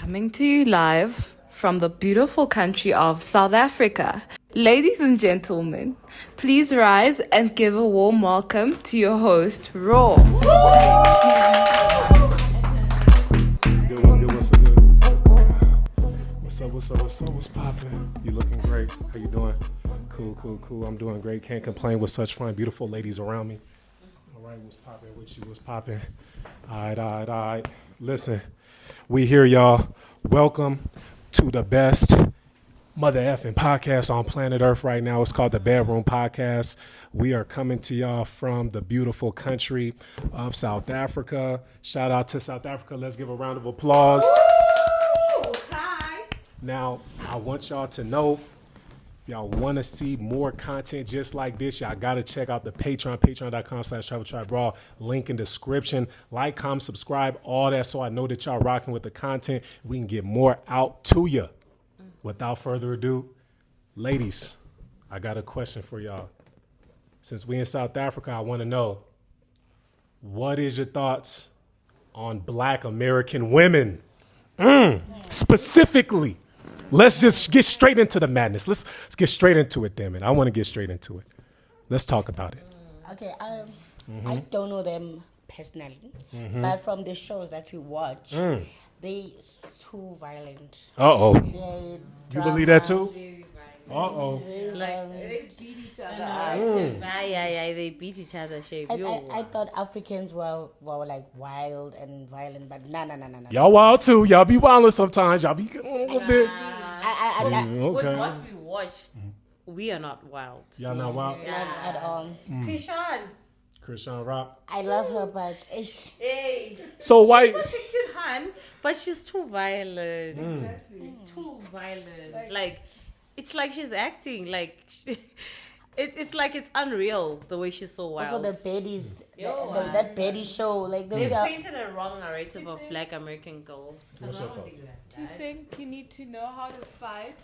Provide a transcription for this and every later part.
Coming to you live from the beautiful country of South Africa. Ladies and gentlemen, please rise and give a warm welcome to your host, Raw. What's poppin'? You looking great. How you doing? Cool. I'm doing great. Can't complain with such fine, beautiful ladies around me. All right, what's poppin' with you? What's poppin'? All right. Listen, we here, y'all. Welcome to the best mother effing podcast on planet Earth right now. It's called the Bedroom Podcast. We are coming to y'all from the beautiful country of South Africa. Shout out to South Africa. Let's give a round of applause. Hi. Now, I want y'all to know, if y'all want to see more content just like this, y'all got to check out the Patreon, patreon.com/Traveltriberaw. Link in description. Like, comment, subscribe, all that, so I know that y'all rocking with the content. We can get more out to you. Without further ado, ladies, I got a question for y'all. Since we in South Africa, I want to know, what is your thoughts on Black American women? Specifically. Let's just get straight into the madness. Let's get straight into it, damn it. I want to get straight into it. Let's talk about it. Okay, I don't know them personally, but from the shows that we watch, they too violent. Uh-oh. You believe that too? Uh-oh. They beat each other. They beat each other. I thought Africans were like wild and violent, but nah. Y'all wild too. Y'all be wildin' sometimes. Y'all be a little bit. With what we watch, we are not wild. Y'all not wild? Not at all. Christian Rock. I love her, but Hey. So why? She's such a cute hun, but she's too violent. Exactly. Too violent. Like, it's like she's acting. Like, it's like it's unreal the way she's so wild. also the baddies, that baddie show, like the way They they painted a wrong narrative of Black American girls. What's your thoughts? Do you think you need to know how to fight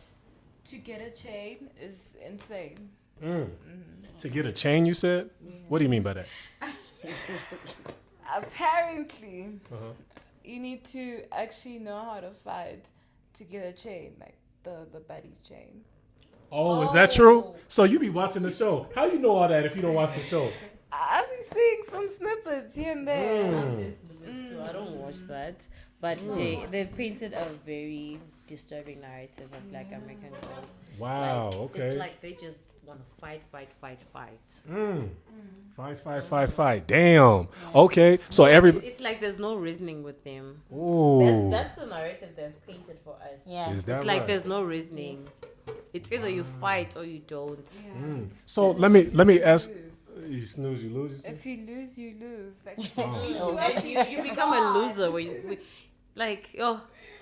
to get a chain is insane? To get a chain, you said? What do you mean by that? Apparently, you need to actually know how to fight to get a chain, like the buddy's chain. Oh, is that true? So you be watching the show. How you know all that if you don't watch the show? I've been seeing some snippets here and there. So I don't watch that. But they've painted a very disturbing narrative of Black American girls. Wow, Like, okay. It's like they just want to fight. Fight. Damn. Okay. So It's like there's no reasoning with them. Ooh. That's the narrative they've painted for us. yeah. Is that It's like right? there's no reasoning. It's either you fight or you don't. So let me ask. You snooze, you lose. You say? If you lose, you lose. Like, Like, you become a loser when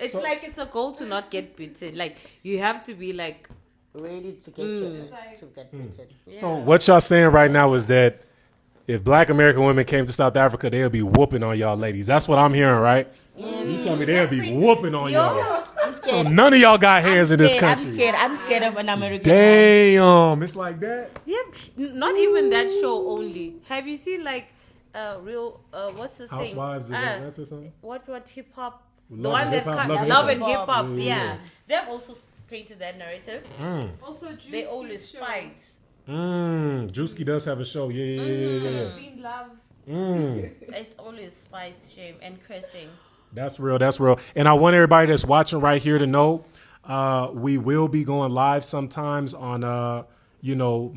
it's So- like it's a goal to not get beaten. Like, you have to be like, ready to get to get beaten. So what y'all saying right now is that if Black American women came to South Africa, they'll be whooping on y'all ladies. That's what I'm hearing, right? You tell me they'll be whooping on y'all. I'm So scared. none of y'all got hands in this country. I'm scared of an American. Damn, it's like that. yeah, not even that show only. Have you seen like real what's this Housewives, thing? is that or something? What hip hop? The Love one and that Hip Hop, cut Love and Love Hip and Hip Hop. Yeah. Yeah, they've also painted that narrative. also, They always fight. Drewski does have a show. Yeah. Being love. It's always fights, shame, and cursing. That's real. And I want everybody that's watching right here to know, we will be going live sometimes on,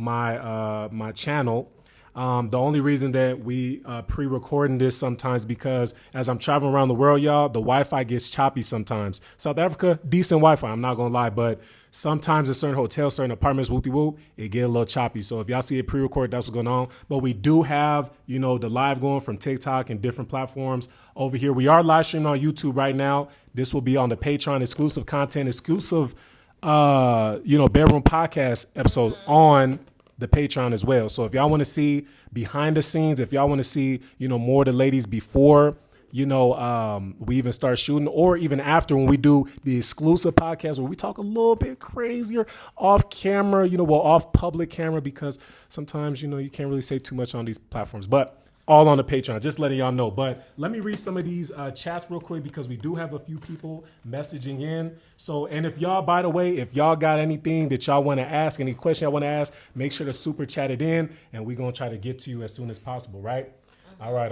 my channel. The only reason that we pre-recording this sometimes because as I'm traveling around the world, y'all, the Wi-Fi gets choppy sometimes. South Africa, decent Wi-Fi, I'm not gonna lie, but sometimes in certain hotels, certain apartments, whoop-de-whoop, it get a little choppy. So if y'all see it pre-recorded, that's what's going on. But we do have, the live going from TikTok and different platforms over here. We are live streaming on YouTube right now. This will be on the Patreon, exclusive content, exclusive, bedroom podcast episodes on the Patreon as well. So if y'all want to see behind the scenes, if y'all want to see, more of the ladies before, we even start shooting or even after when we do the exclusive podcast where we talk a little bit crazier off camera, off public camera, because sometimes, you can't really say too much on these platforms. But all on the Patreon. Just letting y'all know. But let me read some of these chats real quick because we do have a few people messaging in. So, and if y'all, by the way, if y'all got anything that y'all want to ask, any question y'all want to ask, make sure to super chat it in, and we're going to try to get to you as soon as possible, right? All right.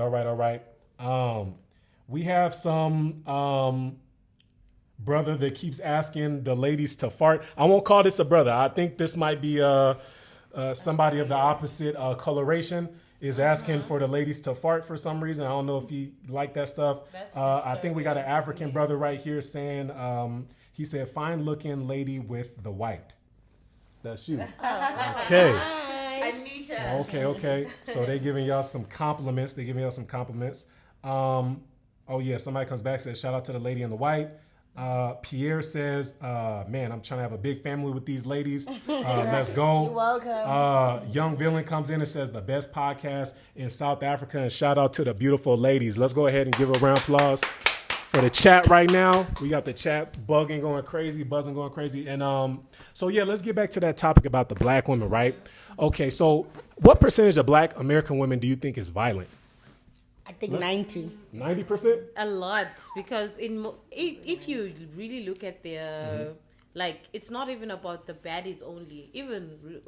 We have some brother that keeps asking the ladies to fart. I won't call this a brother. I think this might be somebody of the opposite coloration is asking for the ladies to fart for some reason. I don't know if he like that stuff. I think we got an African brother right here saying, he said, fine looking lady with the white. That's you. Okay. I need to. Okay. So they giving y'all some compliments. Oh yeah, somebody comes back and says, shout out to the lady in the white. Pierre says, man, I'm trying to have a big family with these ladies. Let's go. You're welcome. Young Villain comes in and says the best podcast in South Africa, and shout out to the beautiful ladies. Let's go ahead and give a round of applause for the chat right now. We got the chat buzzing going crazy. And so yeah, let's get back to that topic about the black women, right? Okay, so what percentage of black American women do you think is violent? I think 90. 90%? A lot, because if you really look at their like, it's not even about the baddies only. Even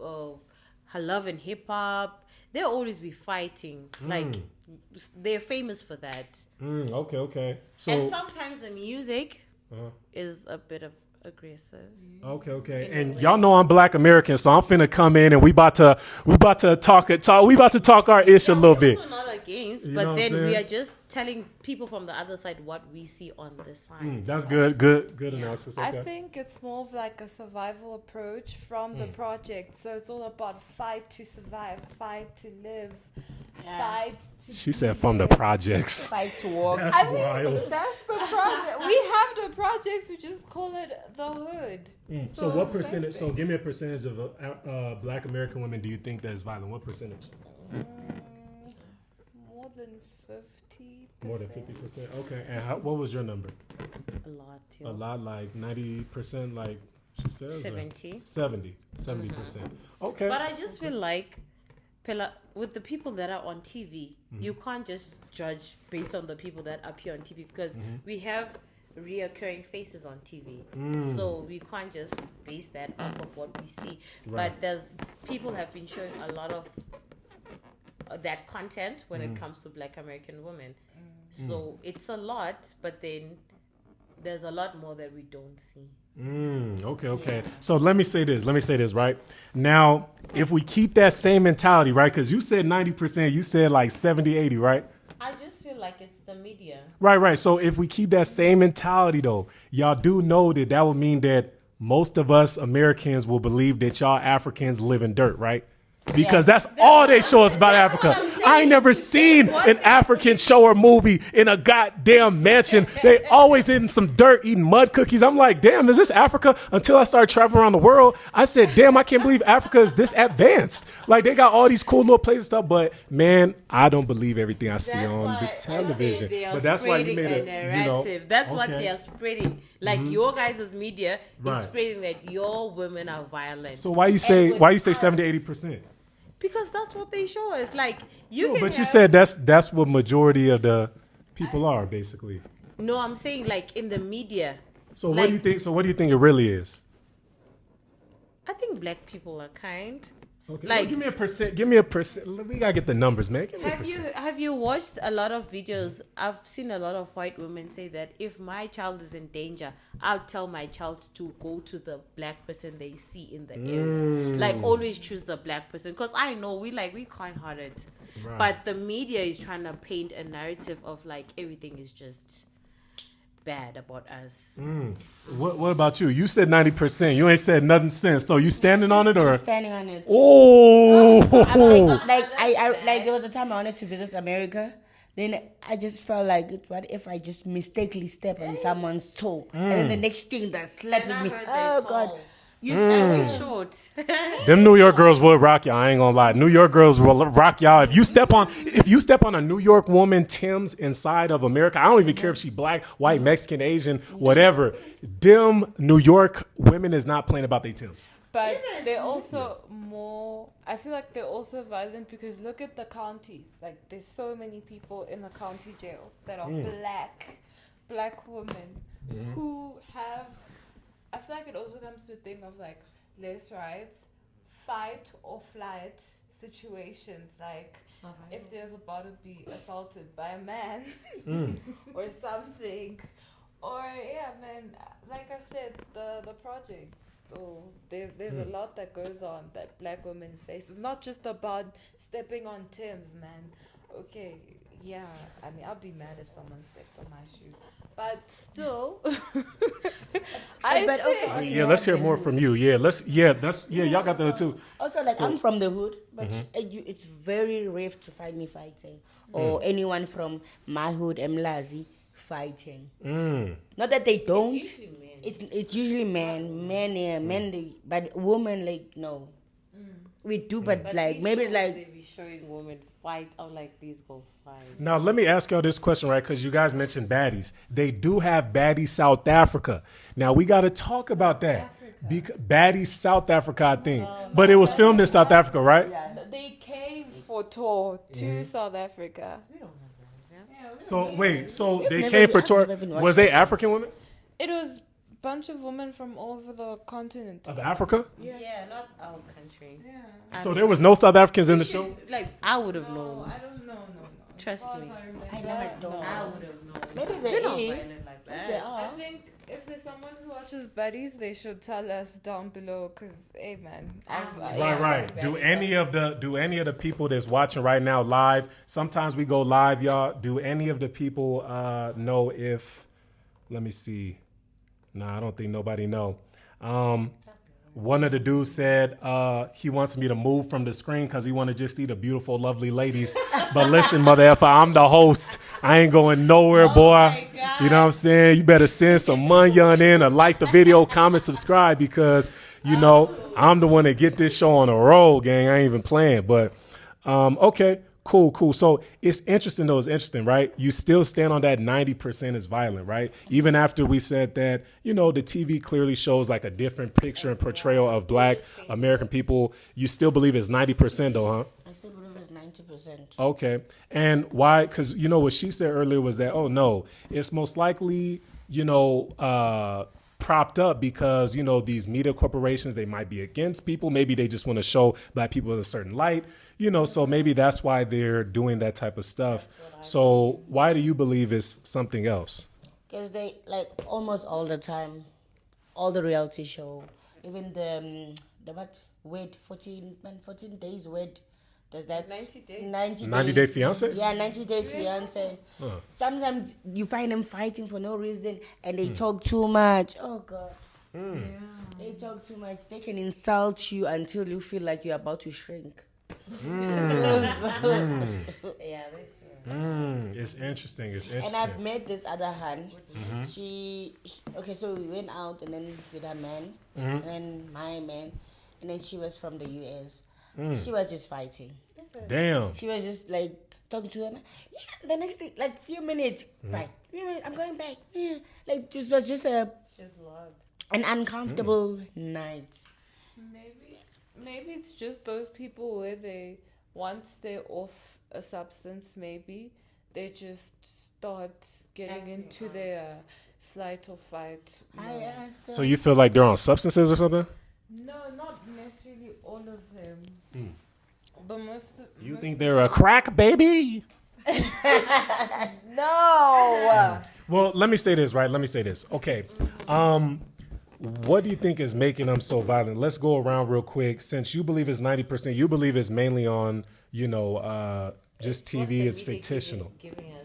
her love and hip hop, they'll always be fighting. Like, they're famous for that. Okay. So And sometimes the music is a bit of aggressive. Okay. And y'all know I'm Black American, so I'm finna come in and we about to talk our ish a little bit. Also not against, You know but what then I'm we saying? are just telling people from the other side what we see on this side. That's good analysis. Okay. I think it's more of like a survival approach from the project. So it's all about fight to survive, fight to live, fight to She said from the projects. Fight to walk. That's I mean, wild. that's the project. We have the projects, we just call it the hood. So what same percentage? So thing. give me a percentage of Black American women do you think that is violent? What percentage? More than 50%. More than 50%. Okay. And what was your number? A lot, too. A lot, like 90%, like she says. or 70. 70%. Okay. But I just feel like with the people that are on TV, you can't just judge based on the people that appear on TV, because we have reoccurring faces on TV. So we can't just base that off of what we see. Right. But people have been showing a lot of that content when it comes to Black American women. So it's a lot, but then there's a lot more that we don't see. Okay. Yeah. So let me say this, right? Now, if we keep that same mentality, right? Because you said 90%, you said like 70, 80, right? I just feel like it's the media. Right. So if we keep that same mentality, though, y'all do know that would mean that most of us Americans will believe that y'all Africans live in dirt, right? Because that's all they show us about Africa. I ain't never seen an African show or movie in a goddamn mansion. They always in some dirt eating mud cookies. I'm like, damn, is this Africa? Until I started traveling around the world, I said, damn, I can't believe Africa is this advanced. Like, they got all these cool little places and stuff, but man, I don't believe everything I see on the television. But that's why you made a narrative. That's what they are spreading. Like your guys' media is spreading that your women are violent. So why you say 70-80%? Because that's what they show us. Like you said that's what majority of the people are, basically. No, I'm saying like in the media. So what do you think? So what do you think it really is? I think Black people are kind. Okay, like, well, give me a percent. We gotta get the numbers, man. Give me a percent. Have you watched a lot of videos? I've seen a lot of white women say that if my child is in danger, I'll tell my child to go to the Black person they see in the area. Like, always choose the Black person, because I know we kind-hearted, but the media is trying to paint a narrative of like everything is just bad about us. What about you? You said 90%. You ain't said nothing since. So you standing on it, or? I'm standing on it. Oh, like there was a time I wanted to visit America. Then I just felt like, what if I just mistakenly step on someone's toe, and then the next thing that's slapping me? Oh God! You stand way short. Them New York girls will rock y'all. I ain't gonna lie. New York girls will rock y'all. If you step on a New York woman Tim's inside of America, I don't even care if she black, white, Mexican, Asian, whatever. Them New York women is not playing about their Tim's. But they're also more, I feel like they're also violent because look at the counties. Like, there's so many people in the county jails that are black women who have, I feel like it also comes to a thing of like less rights, fight or flight situations. Like, if there's about to be assaulted by a man or something. Or man, like I said, the projects. So there's a lot that goes on that black women face. It's not just about stepping on Tim's, man. Okay, yeah. I mean, I'll be mad if someone stepped on my shoes, but still. Let's hear more from you. Y'all got that too. Also, like, I'm from the hood, but it's very rare to find me fighting or anyone from my hood, Mlazi, fighting. Not that they don't. It's usually men, but women, like, no. We do, but like maybe like they be showing women fight. I'm like, these girls fight. Now let me ask y'all this question, right? Because you guys mentioned baddies. They do have baddies South Africa. Now we got to talk about that. Baddies South Africa, I think, but it was filmed in South Africa, right? Yeah. They came for tour to South Africa. We don't have that. So they came for tour. Was they African women? It was bunch of women from all over the continent. Of Africa? Yeah, not our country. Yeah. So there was no South Africans in the show? Like, I would have known. I don't know. Trust me. I never don't. I would have known. Maybe They're not there is. violent like that. There are. I think if there's someone who watches Buddies, they should tell us down below. Cause, hey man, Right. Do any of the people that's watching right now live? Sometimes we go live, y'all. Do any of the people know if? Let me see. Nah, I don't think nobody know. One of the dudes said he wants me to move from the screen because he want to just see the beautiful, lovely ladies. But listen, mother effer, I'm the host. I ain't going nowhere, boy. You know what I'm saying? You better send some money on in or like the video, comment, subscribe because, I'm the one that get this show on the road, gang. I ain't even playing. But, okay. Cool. So it's interesting, right? You still stand on that 90% is violent, right? Even after we said that, the TV clearly shows like a different picture and portrayal of black American people. You still believe it's 90% though, huh? I still believe it's 90%. Okay. And why? Because, what she said earlier was that, oh, no, it's most likely, propped up because, these media corporations, they might be against people. Maybe they just want to show black people in a certain light, so maybe that's why they're doing that type of stuff. So why do you believe it's something else? Because they, like, almost all the time, all the reality show, even the 14 days wed. Does that 90 days? 90 Day Fiance? Yeah, 90 Day Fiance. Sometimes you find them fighting for no reason and they talk too much. Oh, God. Yeah. They talk too much. They can insult you until you feel like you're about to shrink. Yeah, that's true. It's interesting. And I've met this other hun. Okay, so we went out and then with her man and then my man and then she was from the US. She was just fighting. Damn. She was just like talking to him. Yeah, the next thing, like few minutes, fight. Few minutes, I'm going back. Yeah, like it was just an uncomfortable night. Maybe it's just those people where they once they're off a substance, maybe they just start getting into their flight or fight. So you feel like they're on substances or something? No, not necessarily all of them. But most. You think they're a crack baby? No. Well, let me say this, right? Okay. What do you think is making them so violent? Let's go around real quick. Since you believe it's 90%, you believe it's mainly on, just TV. It's fictional,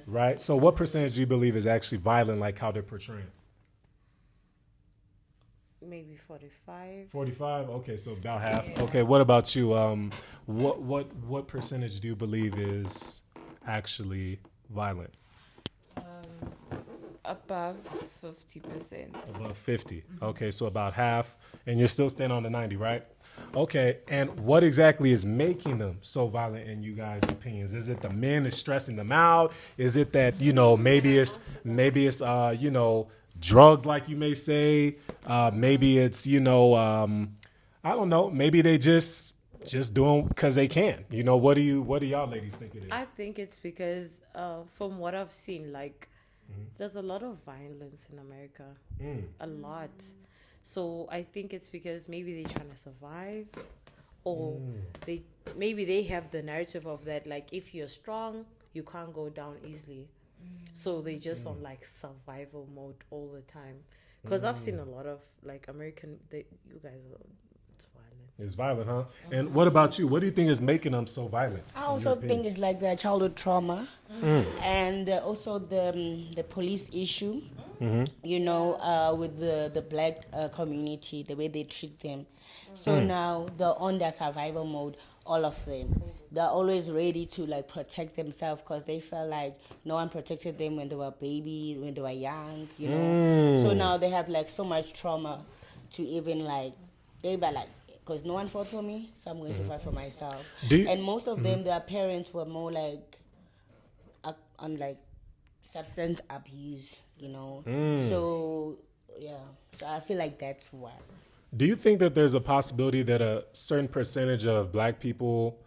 right? So what percentage do you believe is actually violent, like how they're portraying? Maybe 45. 45? Okay, so about half. Yeah. Okay, what about you? What percentage do you believe is actually violent? Above 50%. Above 50. Okay, so about half. And you're still staying on the 90, right? Okay, and what exactly is making them so violent in you guys' opinions? Is it the men is stressing them out? Is it that, maybe it's drugs, like you may say? Maybe it's, I don't know. Maybe they just doing because they can. You know, what do y'all ladies think it is? I think it's because from what I've seen, like there's a lot of violence in America. A lot. So I think it's because maybe they're trying to survive, or maybe they have the narrative of that, like if you're strong, you can't go down easily. So they just on like survival mode all the time. Because I've seen a lot of like American, you guys are, it's violent. It's violent, huh? And what about you? What do you think is making them so violent? I also think it's like their childhood trauma, and also the police issue. You know, with the black community, the way they treat them. So now they're on their survival mode. All of them, they're always ready to like protect themselves because they felt like no one protected them when they were babies, when they were young. You know, so now they have like so much trauma to even like they be like, because no one fought for me, so I'm going to fight for myself. And most of them, their parents were more like on like substance abuse, you know. So yeah, so I feel like that's why. Do you think that there's a possibility that a certain percentage of black people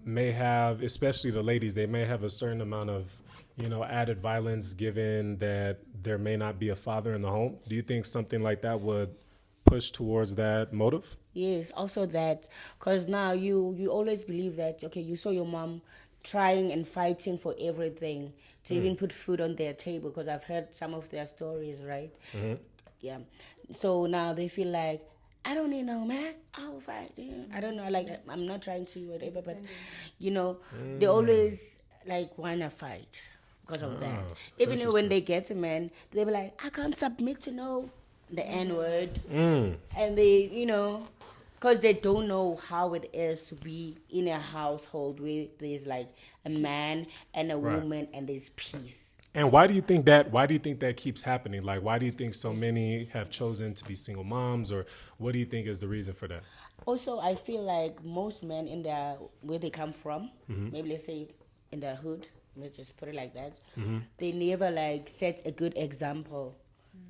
may have, especially the ladies, they may have a certain amount of, you know, added violence given that there may not be a father in the home? Do you think something like that would push towards that motive? Yes, also that, because now you always believe that, okay, you saw your mom trying and fighting for everything to even put food on their table, because I've heard some of their stories, right? Yeah. So now they feel like, I don't need no man, I'll fight. I don't know, like, I'm not trying to whatever, but, you know, they always, like, want to fight because of that. Even when they get a man, they be like, I can't submit to the N-word. And they, you know, because they don't know how it is to be in a household where there's, like, a man and a woman and there's peace. And why do you think that keeps happening? Like, why do you think so many have chosen to be single moms, or what do you think is the reason for that? Also, I feel like most men in their, where they come from, maybe let's say in their hood, let's just put it like that, they never like set a good example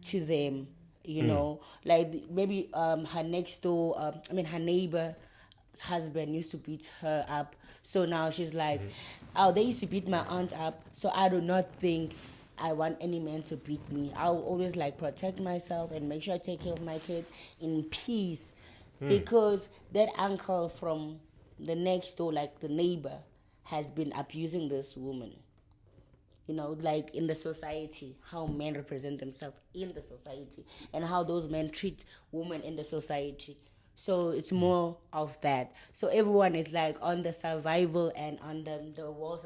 to them, you know, like maybe her next door, her neighbor's husband used to beat her up. So now she's like, oh, they used to beat my aunt up, so I do not think I want any man to beat me. I'll always like protect myself and make sure I take care of my kids in peace, because that uncle from the next door, like the neighbor, has been abusing this woman. You know, like in the society, how men represent themselves in the society and how those men treat women in the society. So it's more of that. So everyone is like on the survival, and on the walls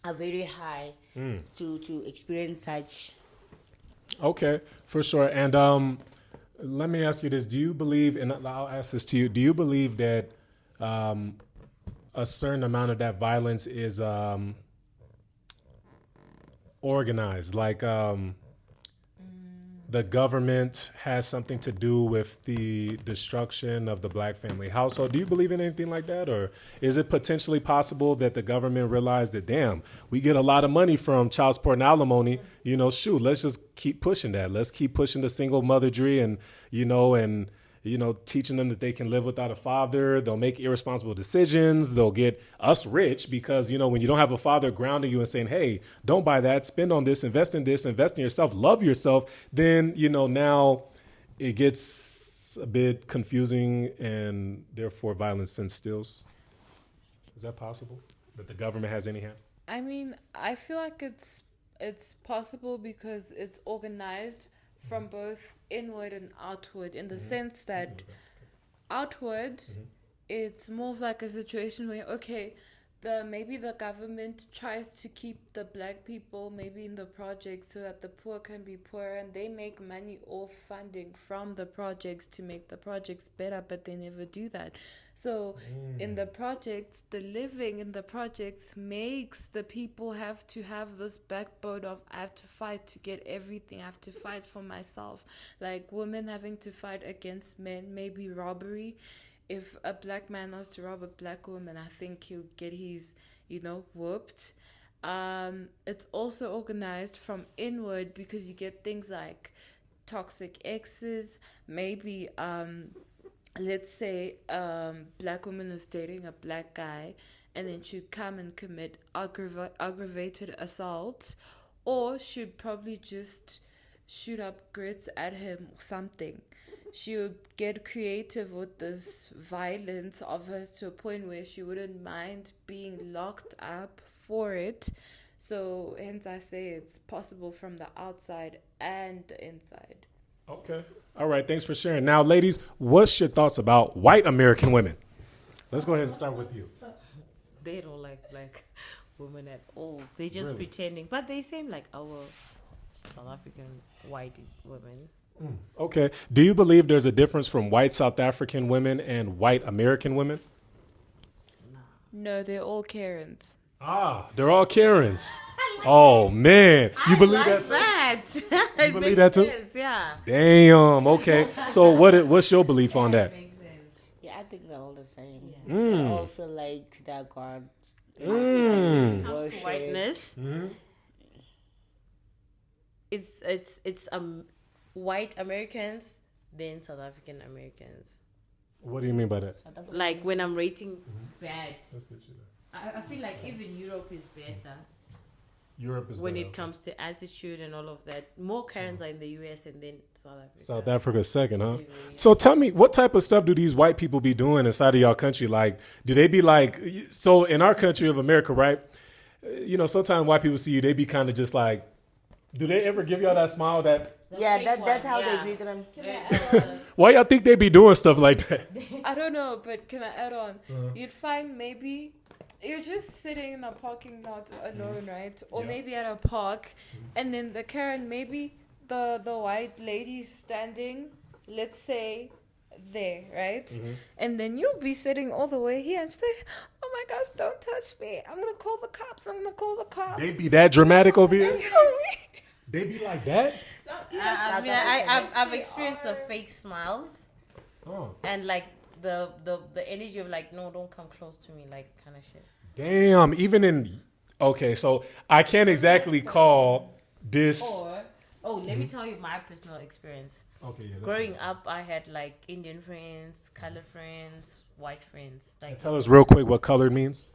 are very high to experience such. Okay, for sure. And let me ask you this: do you believe? And I'll ask this to you: do you believe that a certain amount of that violence is organized? Like the government has something to do with the destruction of the black family household. Do you believe in anything like that? Or is it potentially possible that the government realized that, damn, we get a lot of money from child support and alimony, you know, shoot, let's just keep pushing that. Let's keep pushing the single motherry and teaching them that they can live without a father. They'll make irresponsible decisions. They'll get us rich because, you know, when you don't have a father grounding you and saying, hey, don't buy that, spend on this, invest in yourself, love yourself, then, you know, now it gets a bit confusing and therefore violence instills. Is that possible? That the government has any hand? I mean, I feel like it's possible because it's organized from both inward and outward, in the sense that outward, it's more of like a situation where, okay, maybe the government tries to keep the black people maybe in the projects so that the poor can be poorer, and they make money off funding from the projects to make the projects better, but they never do that. So in the projects, the living in the projects makes the people have to have this backbone of, I have to fight to get everything. I have to fight for myself. Like women having to fight against men, maybe robbery. If a black man wants to rob a black woman, I think he'll get his, whooped. It's also organized from inward because you get things like toxic exes, maybe let's say black woman was dating a black guy, and then she'd come and commit aggravated assault, or she'd probably just shoot up grits at him or something. She would get creative with this violence of hers to a point where she wouldn't mind being locked up for it. So hence I say it's possible from the outside and the inside. Okay. All right. Thanks for sharing. Now, ladies, what's your thoughts about white American women? Let's go ahead and start with you. They don't like black women at all. They just Really? pretending, but they seem like our South African white women. Okay. Do you believe there's a difference from white South African women and white American women? No, they're all Karens. Ah, they're all Karens. Oh, man. You believe that too? That. You believe that too? Sense, yeah. Damn. Okay. So what's your belief on that? Yeah, I think they're all the same. Yeah. They all feel like they're God. Mm. Comes to whiteness, it's white Americans, then South African Americans. What do you mean by that? Like when I'm rating bad, Let's get you there. I feel like even Europe is better Europe is when better. it comes to attitude and all of that. More Karens are in the US and then South Africa. South Africa second, huh? Yeah. So tell me, what type of stuff do these white people be doing inside of y'all country? Like, do they be like, so in our country of America, right? You know, sometimes white people see you, they be kind of just like, do they ever give y'all that smile that, Yeah, fake that's one, how yeah. they greet them. why y'all think they be doing stuff like that? I don't know, but can I add on? You'd find maybe you're just sitting in a parking lot alone, right? Or Yeah. maybe at a park, and then the Karen, maybe the white lady's standing, let's say, there, right? And then you'll be sitting all the way here and say, "Oh my gosh, don't touch me! I'm gonna call the cops! I'm gonna call the cops!" They be that dramatic over here? You know what I mean? They be like that? I mean, I've experienced the fake smiles Oh, and like the energy of like, no, don't come close to me, like kind of shit. damn. Even in, okay, so I can't exactly call this. Or, let me tell you my personal experience. Okay, yeah. Growing up, I had like Indian friends, colored friends, white friends. Like, Tell us real quick what colored means.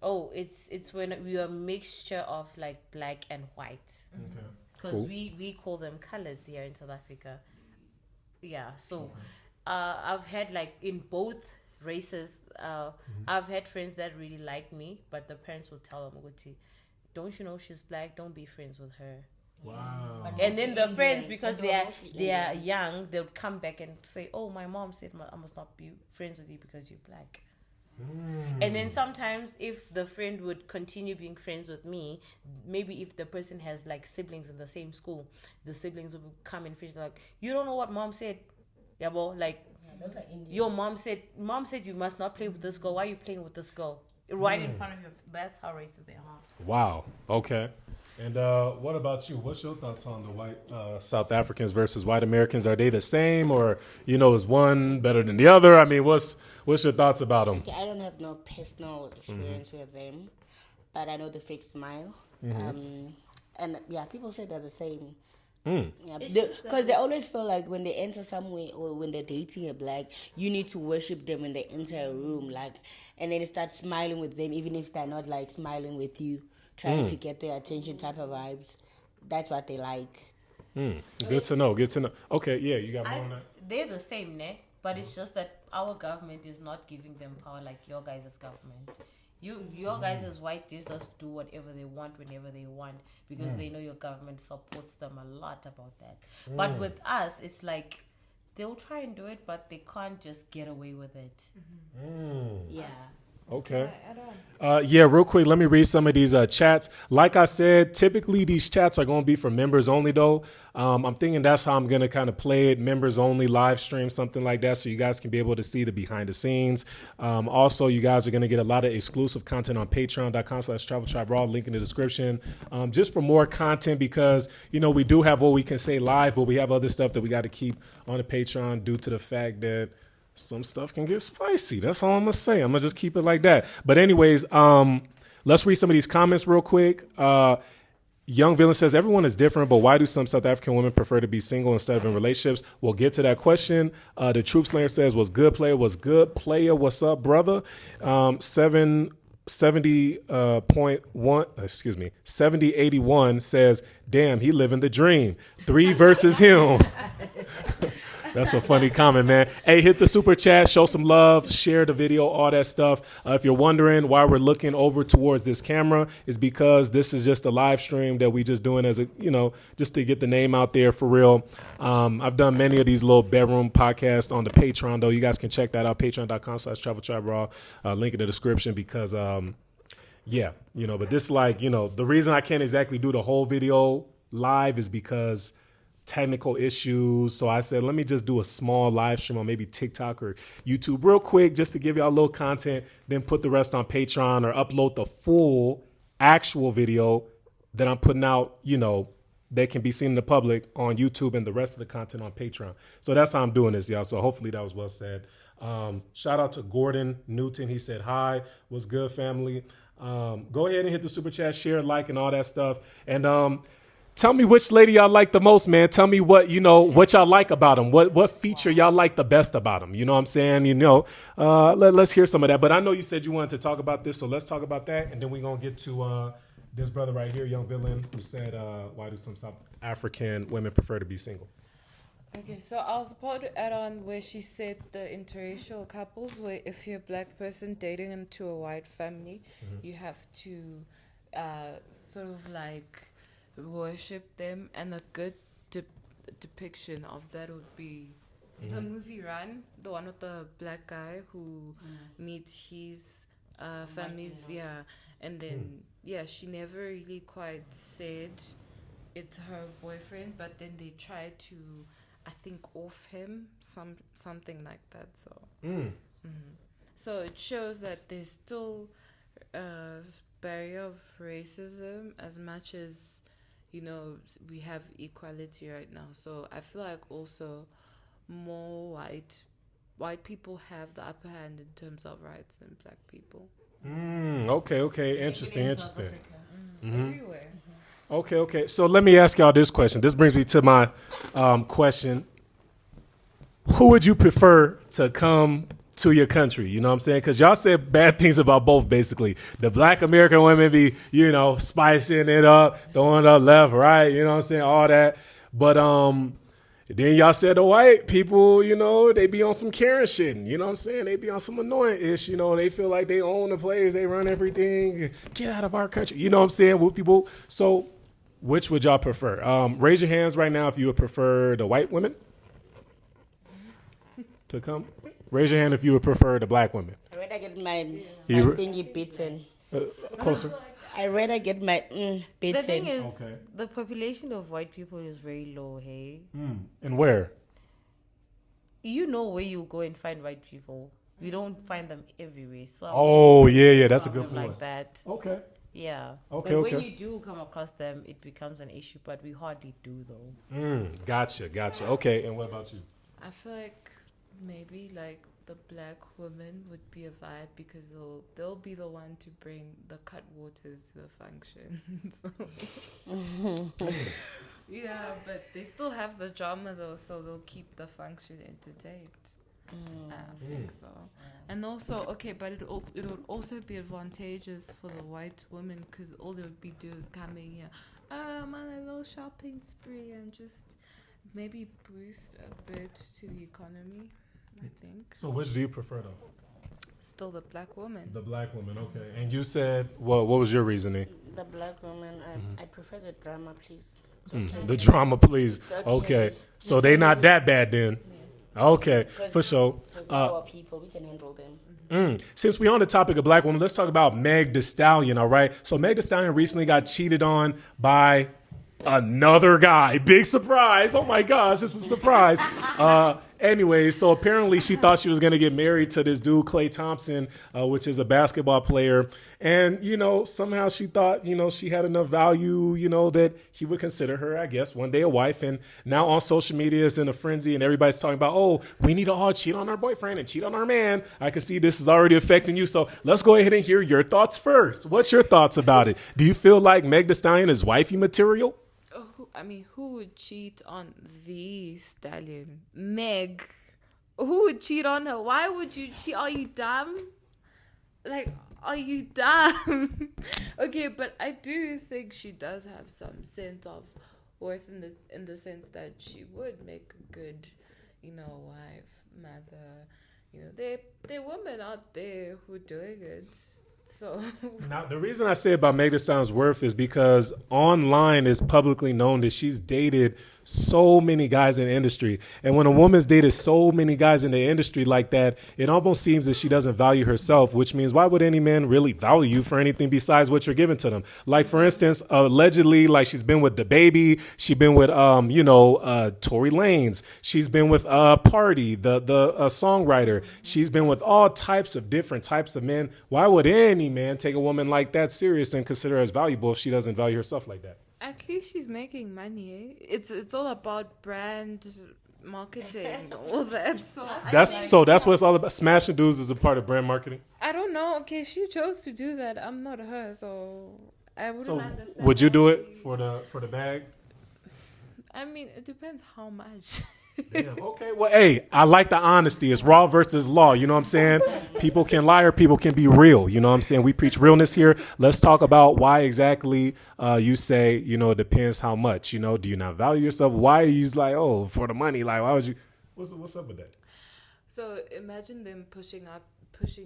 it's when we are a mixture of like black and white. Okay. Because Cool. we call them coloreds here in South Africa. Yeah, so I've had like in both races, I've had friends that really like me, but the parents will tell them, don't you know she's black? Don't be friends with her. Wow. And then the friends, Indians, because they were they are mostly young, they'll come back and say, oh, my mom said I must not be friends with you because you're black. And then sometimes if the friend would continue being friends with me, maybe if the person has like siblings in the same school, the siblings will come and friends like, you don't know what mom said. Yeah, well, like Those are Indians. your mom said you must not play with this girl. Why are you playing with this girl? Right in front of you. That's how racist they are. Wow. Okay. And what about you? What's your thoughts on the white South Africans versus white Americans? Are they the same, or is one better than the other? I mean, what's your thoughts about them? Okay, I don't have no personal experience with them, but I know the fake smile. And yeah, people say they're the same. Yeah, because they always feel like when they enter somewhere or when they're dating a black, you need to worship them when they enter a room, like, and then start smiling with them, even if they're not like smiling with you, trying to get their attention type of vibes. That's what they like. Good to know. Good to know. Okay, yeah, you got more on that? They're the same, ne? But it's just that our government is not giving them power like your guys' government. Your guys' white just do whatever they want whenever they want because they know your government supports them a lot about that. But with us, it's like they'll try and do it, but they can't just get away with it. Yeah. Okay. Yeah, real quick, let me read some of these chats. Like I said, typically these chats are going to be for members only, though. I'm thinking that's how I'm going to kind of play it, members only, live stream, something like that, so you guys can be able to see the behind the scenes. Also, you guys are going to get a lot of exclusive content on patreon.com/Traveltriberaw, link in the description, just for more content because, we do have what we can say live, but we have other stuff that we got to keep on the Patreon due to the fact that some stuff can get spicy. That's all I'm going to say. I'm going to just keep it like that. But anyways, let's read some of these comments real quick. Young Villain says, everyone is different, but why do some South African women prefer to be single instead of in relationships? We'll get to that question. The Troop Slayer says, what's good, player? What's good, player? What's up, brother? 7081 says, damn, he living the dream. 3 versus him. That's a funny comment, man. Hey, hit the super chat, show some love, share the video, all that stuff. If you're wondering why we're looking over towards this camera, is because this is just a live stream that we just doing as a, just to get the name out there for real. I've done many of these little bedroom podcasts on the Patreon, though. You guys can check that out, patreon.com/Traveltriberaw. Link in the description because, but this the reason I can't exactly do the whole video live is because technical issues. So I said, let me just do a small live stream on maybe TikTok or YouTube real quick just to give y'all a little content, then put the rest on Patreon or upload the full actual video that I'm putting out, that can be seen in the public on YouTube and the rest of the content on Patreon. So that's how I'm doing this, y'all. So hopefully that was well said. Shout out to Gordon Newton. He said, hi, what's good, family? Go ahead and hit the super chat, share, like, and all that stuff. And, tell me which lady y'all like the most, man. Tell me what y'all like about them. What feature y'all like the best about them? You know what I'm saying? Let's hear some of that. But I know you said you wanted to talk about this, so let's talk about that. And then we're going to get to this brother right here, Young Villain, who said, why do some South African women prefer to be single? Okay, so I was about to add on where she said the interracial couples, where if you're a black person dating into a white family, you have to sort of like worship them, and a good depiction of that would be the movie Run, the one with the black guy who meets his family's and then she never really quite said it's her boyfriend, but then they try to, I think, off him, something like that. So so it shows that there's still a barrier of racism as much as we have equality right now. So I feel like also more white people have the upper hand in terms of rights than black people. Okay. Interesting. Everywhere. Okay. So let me ask y'all this question. This brings me to my question. Who would you prefer to come to your country? You know what I'm saying? Because y'all said bad things about both, basically. The black American women be, spicing it up, throwing it up left, right, you know what I'm saying? All that. But then y'all said the white people, they be on some Karen shit. You know what I'm saying? They be on some annoying ish. They feel like they own the place, they run everything. Get out of our country. You know what I'm saying? Whoop-de-whoop. So which would y'all prefer? Raise your hands right now if you would prefer the white women to come. Raise your hand if you would prefer the black women. I'd rather get my thingy beaten. Closer. I'd rather get my beaten. The thing is, the population of white people is very low, hey? And where? Where you go and find white people. We don't find them everywhere. So That's a good point. Like that. Okay. Yeah. Okay. But when you do come across them, it becomes an issue, but we hardly do, though. Gotcha. Okay, and what about you? I feel like maybe like the black woman would be a vibe because they'll be the one to bring the cut waters to the function. Yeah, but they still have the drama though, so they'll keep the function entertained. I think so. And also, but it would also be advantageous for the white women because all they would be doing is coming here, I'm on a little shopping spree and just maybe boost a bit to the economy. I think. So which do you prefer though? Still the black woman. The black woman, okay. And you said, what was your reasoning? The black woman, I prefer the drama, please. Okay. The drama, please. Okay. So they not that bad then. Yeah. Okay, for sure. Our people, we can handle them. Since we're on the topic of black women, let's talk about Meg The Stallion, all right? So Meg The Stallion recently got cheated on by another guy. Big surprise. Oh my gosh, this is a surprise. Anyway, so apparently she thought she was going to get married to this dude, Klay Thompson, which is a basketball player. And, somehow she thought, she had enough value, that he would consider her, I guess, one day a wife. And now on social media is in a frenzy and everybody's talking about, oh, we need to all cheat on our boyfriend and cheat on our man. I can see this is already affecting you. So let's go ahead and hear your thoughts first. What's your thoughts about it? Do you feel like Meg The Stallion is wifey material? Who would cheat on the stallion? Meg. Who would cheat on her? Why would you cheat? Are you dumb? Are you dumb? Okay, but I do think she does have some sense of worth in the sense that she would make a good, wife, mother. There are women out there who are doing it. So now the reason I say about Meg Thee Stallion's worth is because online is publicly known that she's dated so many guys in the industry. And when a woman's dated so many guys in the industry like that, it almost seems that she doesn't value herself, which means why would any man really value you for anything besides what you're giving to them? Like, for instance, allegedly, like she's been with DaBaby, she's been with, Tory Lanez, she's been with Party, the songwriter. She's been with all types of different types of men. Why would any man take a woman like that serious and consider her as valuable if she doesn't value herself like that? At least she's making money. It's all about brand marketing, all that. That's what it's all about. Smashing dudes is a part of brand marketing. I don't know. Okay, she chose to do that. I'm not her, so I wouldn't understand. Would you do it for the bag? It depends how much. Damn, okay. Well, hey, I like the honesty. It's raw versus law. You know what I'm saying? People can lie or people can be real. You know what I'm saying? We preach realness here. Let's talk about why exactly you say, it depends how much. Do you not value yourself? Why are you like, oh, for the money? Like, why would you? What's up with that? So imagine them pushing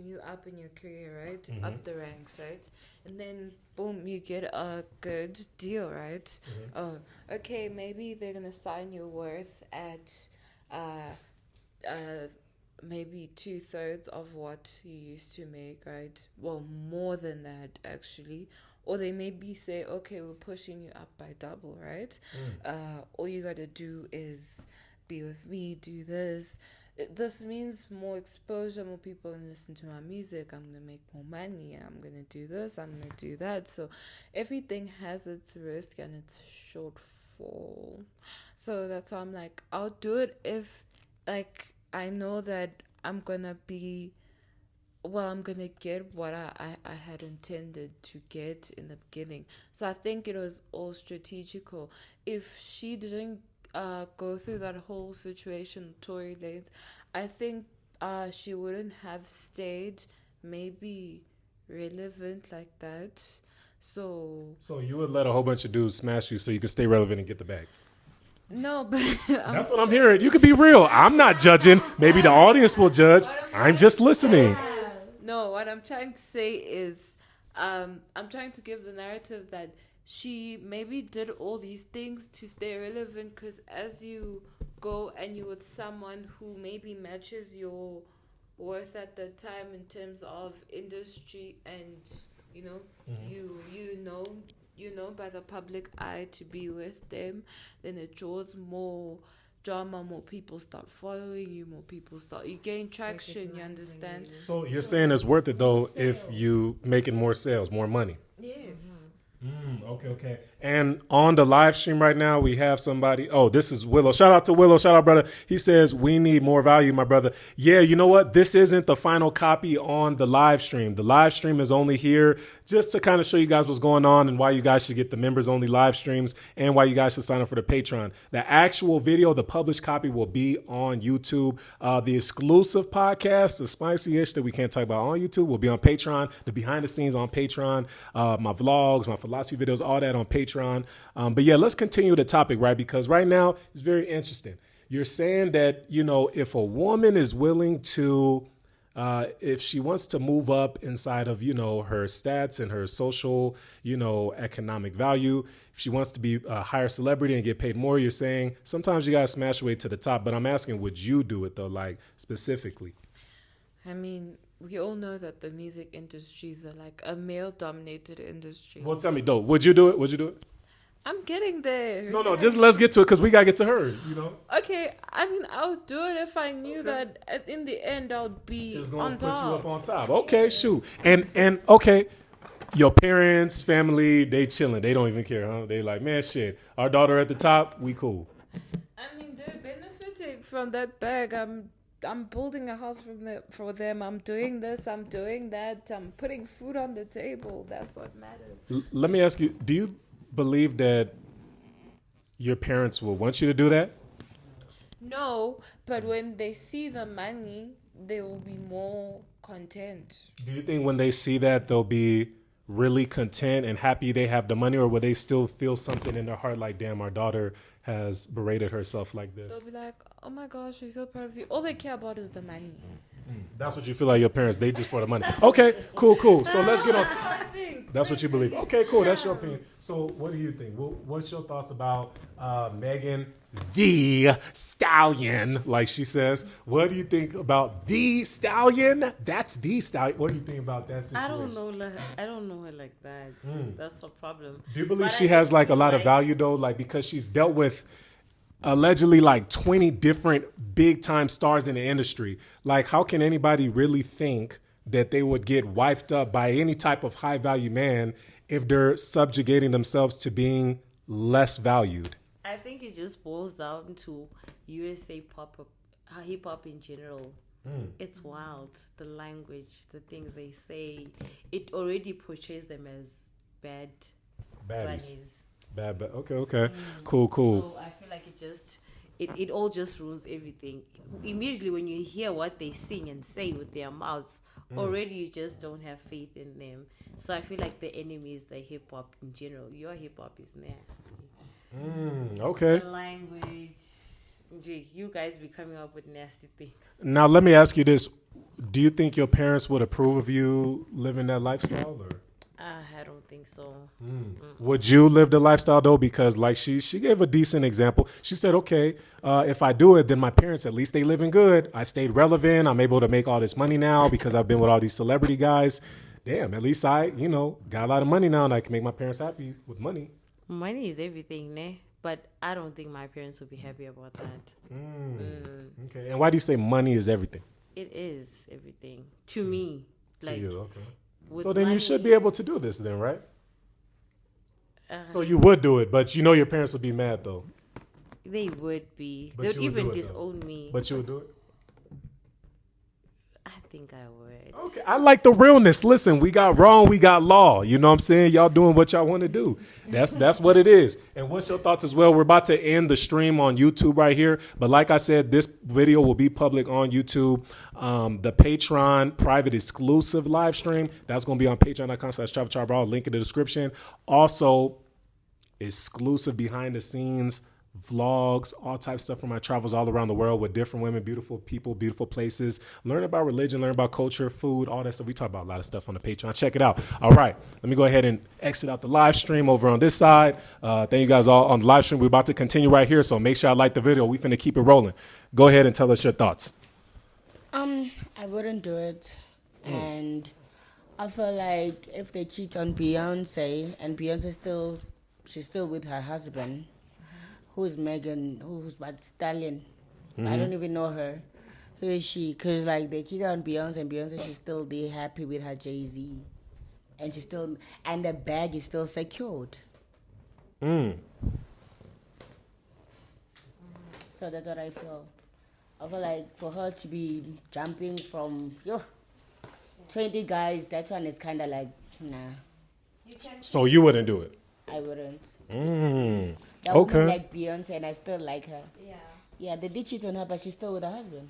you up in your career, right? Mm-hmm. Up the ranks, right? And then boom, you get a good deal, right? Mm-hmm. Oh, okay, maybe they're gonna sign your worth at maybe 2/3 of what you used to make, right? Well, more than that actually. Or they maybe say, okay, we're pushing you up by double, right? All you gotta do is be with me, do this. This means more exposure, more people can listen to my music. I'm going to make more money. I'm going to do this. I'm going to do that. So everything has its risk and its shortfall. So that's why I'm like, I'll do it if, I know that I'm going to get what I had intended to get in the beginning. So I think it was all strategical. If she didn't go through that whole situation with Tory Lanez, I think she wouldn't have stayed maybe relevant like that. So you would let a whole bunch of dudes smash you so you could stay relevant and get the bag? No, but that's what I'm hearing. You could be real. I'm not judging. Maybe the audience will judge. I'm just listening. No, what I'm trying to say is I'm trying to give the narrative that she maybe did all these things to stay relevant, because as you go and you're with someone who maybe matches your worth at the time in terms of industry and you know by the public eye to be with them, then it draws more drama, more people start following you, you gain traction, you understand? So you're saying it's worth it though if you making more sales, more money? Yes. Okay. And on the live stream right now, we have somebody. Oh, this is Willow. Shout out to Willow. Shout out, brother. He says, we need more value, my brother. Yeah, you know what? This isn't the final copy on the live stream. The live stream is only here just to kind of show you guys what's going on and why you guys should get the members only live streams and why you guys should sign up for the Patreon. The actual video, the published copy, will be on YouTube. The exclusive podcast, the spicy-ish that we can't talk about on YouTube, will be on Patreon. The behind the scenes on Patreon. My vlogs, my philosophy videos, all that on Patreon. But yeah, let's continue the topic, right? Because right now it's very interesting. You're saying that, if a woman is willing to, if she wants to move up inside of, her stats and her social, economic value, if she wants to be a higher celebrity and get paid more, you're saying sometimes you got to smash your way to the top. But I'm asking, would you do it though? Like specifically? We all know that the music industries are like a male-dominated industry. Well, tell me, though, would you do it? I'm getting there. No, just let's get to it because we gotta get to her. You know, Okay, I mean, I would do it if I knew that in the end I would be it's gonna on put you top. up on top. Okay, shoot, and okay. Your parents, family, they chilling. They don't even care, huh? They like, man, shit. Our daughter at the top, we cool. I mean, they're benefiting from that bag. I'm building a house for them. I'm doing this. I'm doing that. I'm putting food on the table. That's what matters. Let me ask you: do you believe that your parents will want you to do that? No, but when they see the money, they will be more content. Do you think when they see that they'll be really content and happy they have the money, or will they still feel something in their heart like, damn, our daughter has berated herself like this? They'll be like, oh my gosh, we're so proud of you. All they care about is the money. That's what you feel like your parents, they just for the money. Okay, cool. So let's get on. That's what you believe. Okay, cool. That's your opinion. So what do you think? What's your thoughts about Megan The Stallion, like she says? What do you think about The Stallion? That's The Stallion. What do you think about that situation? I don't know her like that. That's a problem. Do you believe she has like a lot of value though? Like because she's dealt with allegedly like 20 different big time stars in the industry. Like how can anybody really think that they would get wifed up by any type of high value man if they're subjugating themselves to being less valued? I think it just boils down to USA hip hop in general. It's wild. The language, the things they say, it already portrays them as bad bunnies. Bad. Okay. Cool. So I feel like it all just ruins everything. Immediately when you hear what they sing and say with their mouths, already you just don't have faith in them. So I feel like the enemy is the hip hop in general. Your hip hop is nasty. Okay. The language. Gee, you guys be coming up with nasty things. Now let me ask you this: do you think your parents would approve of you living that lifestyle, or? I don't think so. Would you live the lifestyle though? Because like she gave a decent example. She said, okay, if I do it, then my parents, at least they living good. I stayed relevant. I'm able to make all this money now because I've been with all these celebrity guys. Damn, at least I, got a lot of money now and I can make my parents happy with money. Money is everything, ne? But I don't think my parents would be happy about that. Okay. And why do you say money is everything? It is everything. To me. To you, okay. With So then money, you should be able to do this then, right? So you would do it, but your parents would be mad though. They would be. But They would you would even do it, disown me. But you would do it? I think I would. Okay, I like the realness. Listen, we got wrong, we got law. You know what I'm saying? Y'all doing what y'all want to do. That's what it is. And what's your thoughts as well? We're about to end the stream on YouTube right here. But like I said, this video will be public on YouTube. The Patreon private exclusive live stream, that's going to be on patreon.com/Traveltriberaw. Link in the description. Also, exclusive behind the scenes vlogs, all types of stuff from my travels all around the world with different women, beautiful people, beautiful places. Learn about religion, learn about culture, food, all that stuff. We talk about a lot of stuff on the Patreon. Check it out. All right, let me go ahead and exit out the live stream over on this side. Thank you guys all on the live stream. We're about to continue right here, so make sure I like the video. We finna keep it rolling. Go ahead and tell us your thoughts. I wouldn't do it, and I feel like if they cheat on Beyonce and Beyonce she's still with her husband, who's Megan, who's what Stallion. I don't even know her. Who is she? Because like they cheated on Beyonce and Beyonce, she's still there happy with her Jay-Z, and the bag is still secured. So that's what I feel. I feel like for her to be jumping from 20 guys, that one is kind of like, nah. So you wouldn't do it? I wouldn't. That Okay. woman like Beyonce, and I still like her. Yeah, they did cheat on her, but she's still with her husband.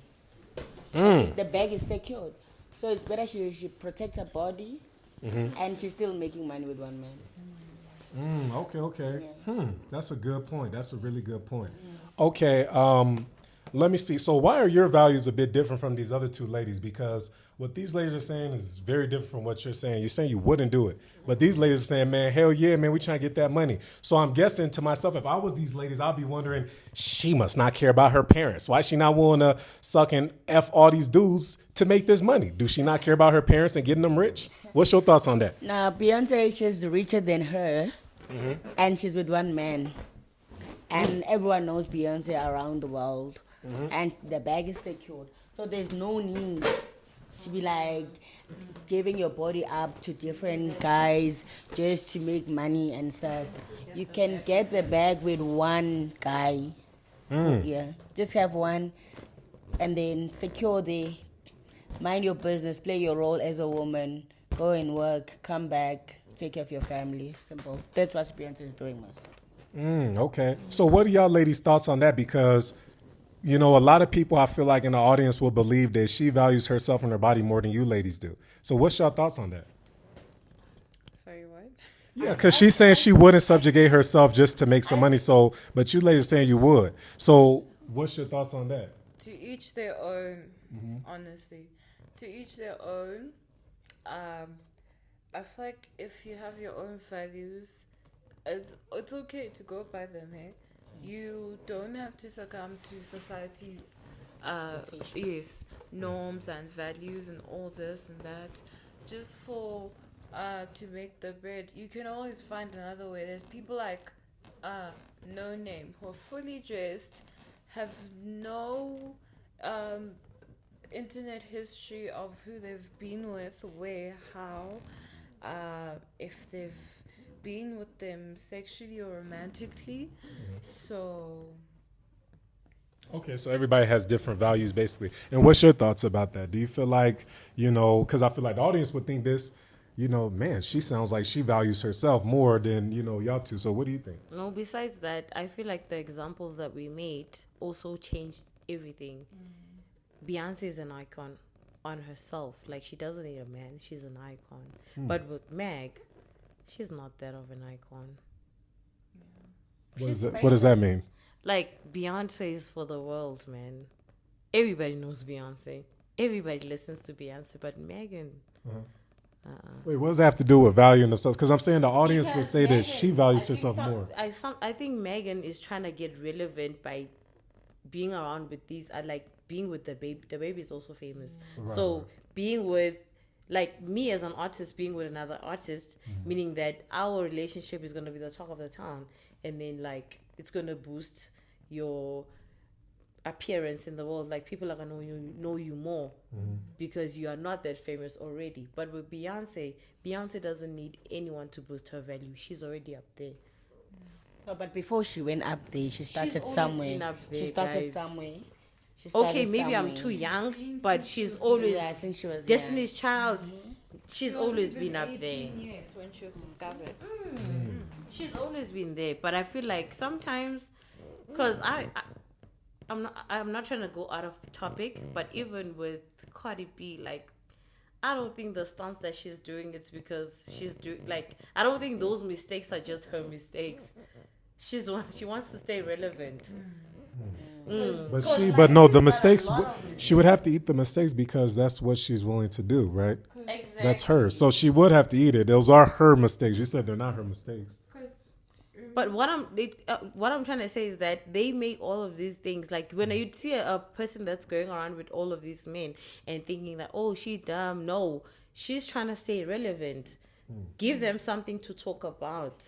The bag is secured. So it's better she protects her body, and she's still making money with one man. Okay. Yeah. That's a good point. That's a really good point. Okay, let me see. So why are your values a bit different from these other two ladies? Because what these ladies are saying is very different from what you're saying. You're saying you wouldn't do it. But these ladies are saying, man, hell yeah, man, we trying to get that money. So I'm guessing to myself, if I was these ladies, I'd be wondering, she must not care about her parents. Why is she not willing to suck and F all these dudes to make this money? Do she not care about her parents and getting them rich? What's your thoughts on that? Now, Beyonce is just richer than her, and she's with one man, and everyone knows Beyonce around the world, and the bag is secured. So there's no need to be like giving your body up to different guys just to make money and stuff. You can get the bag with one guy. Yeah, just have one, and then secure the. Mind your business, play your role as a woman, go and work, come back, take care of your family. Simple. That's what Beyonce is doing, most. Okay. So what are y'all ladies' thoughts on that? Because, you know, a lot of people I feel like in the audience will believe that she values herself and her body more than you ladies do. So what's your thoughts on that? Sorry, what? Yeah, because she's saying she wouldn't subjugate herself just to make some money. So, but you ladies saying you would. So what's your thoughts on that? To each their own, honestly. To each their own. I feel like if you have your own values, it's okay to go by them, hey? You don't have to succumb to society's norms and values and all this and that. Just for to make the bread. You can always find another way. There's people like No Name who are fully dressed, have no internet history of who they've been with, where, how, if they've been with them sexually or romantically. So Okay, so everybody has different values basically. And what's your thoughts about that? Do you feel like, you know, because I feel like the audience would think this, you know, man, she sounds like she values herself more than, you know, y'all two. So what do you think? No, besides that, I feel like the examples that we made also changed everything. Beyonce is an icon on herself. Like, she doesn't need a man. She's an icon. But with Meg, she's not that of an icon. What does that mean? Like, Beyonce is for the world, man. Everybody knows Beyonce. Everybody listens to Beyonce. But Megan... Wait, what does that have to do with valuing themselves? Because I'm saying the audience would say that she values herself more. I think Megan is trying to get relevant by being around with these, like being with the baby. The baby is also famous. Right. So being with, like me as an artist, being with another artist, meaning that our relationship is going to be the talk of the town. And then like, it's going to boost your appearance in the world. Like, people are gonna know you more because you are not that famous already. But with Beyonce doesn't need anyone to boost her value. She's already up there. No, but before she went up there, she started always somewhere. been up there, She started guys. somewhere. Okay, maybe I'm too young, but she's always since she was Destiny's Child. She's always been up there. Years when she was discovered. She's always been there. But I feel like sometimes, because I'm not trying to go out of topic, but even with Cardi B, like, I don't think the stunts that she's doing, it's because she's doing, like, I don't think those mistakes are just her mistakes. She wants to stay relevant. But no, the mistakes, she would have to eat the mistakes because that's what she's willing to do, right? Exactly. That's her. So she would have to eat it. Those are her mistakes. You said they're not her mistakes. But what I'm trying to say is that they make all of these things, like when you see a person that's going around with all of these men and thinking that, oh, she's dumb. No, she's trying to stay relevant. Give them something to talk about.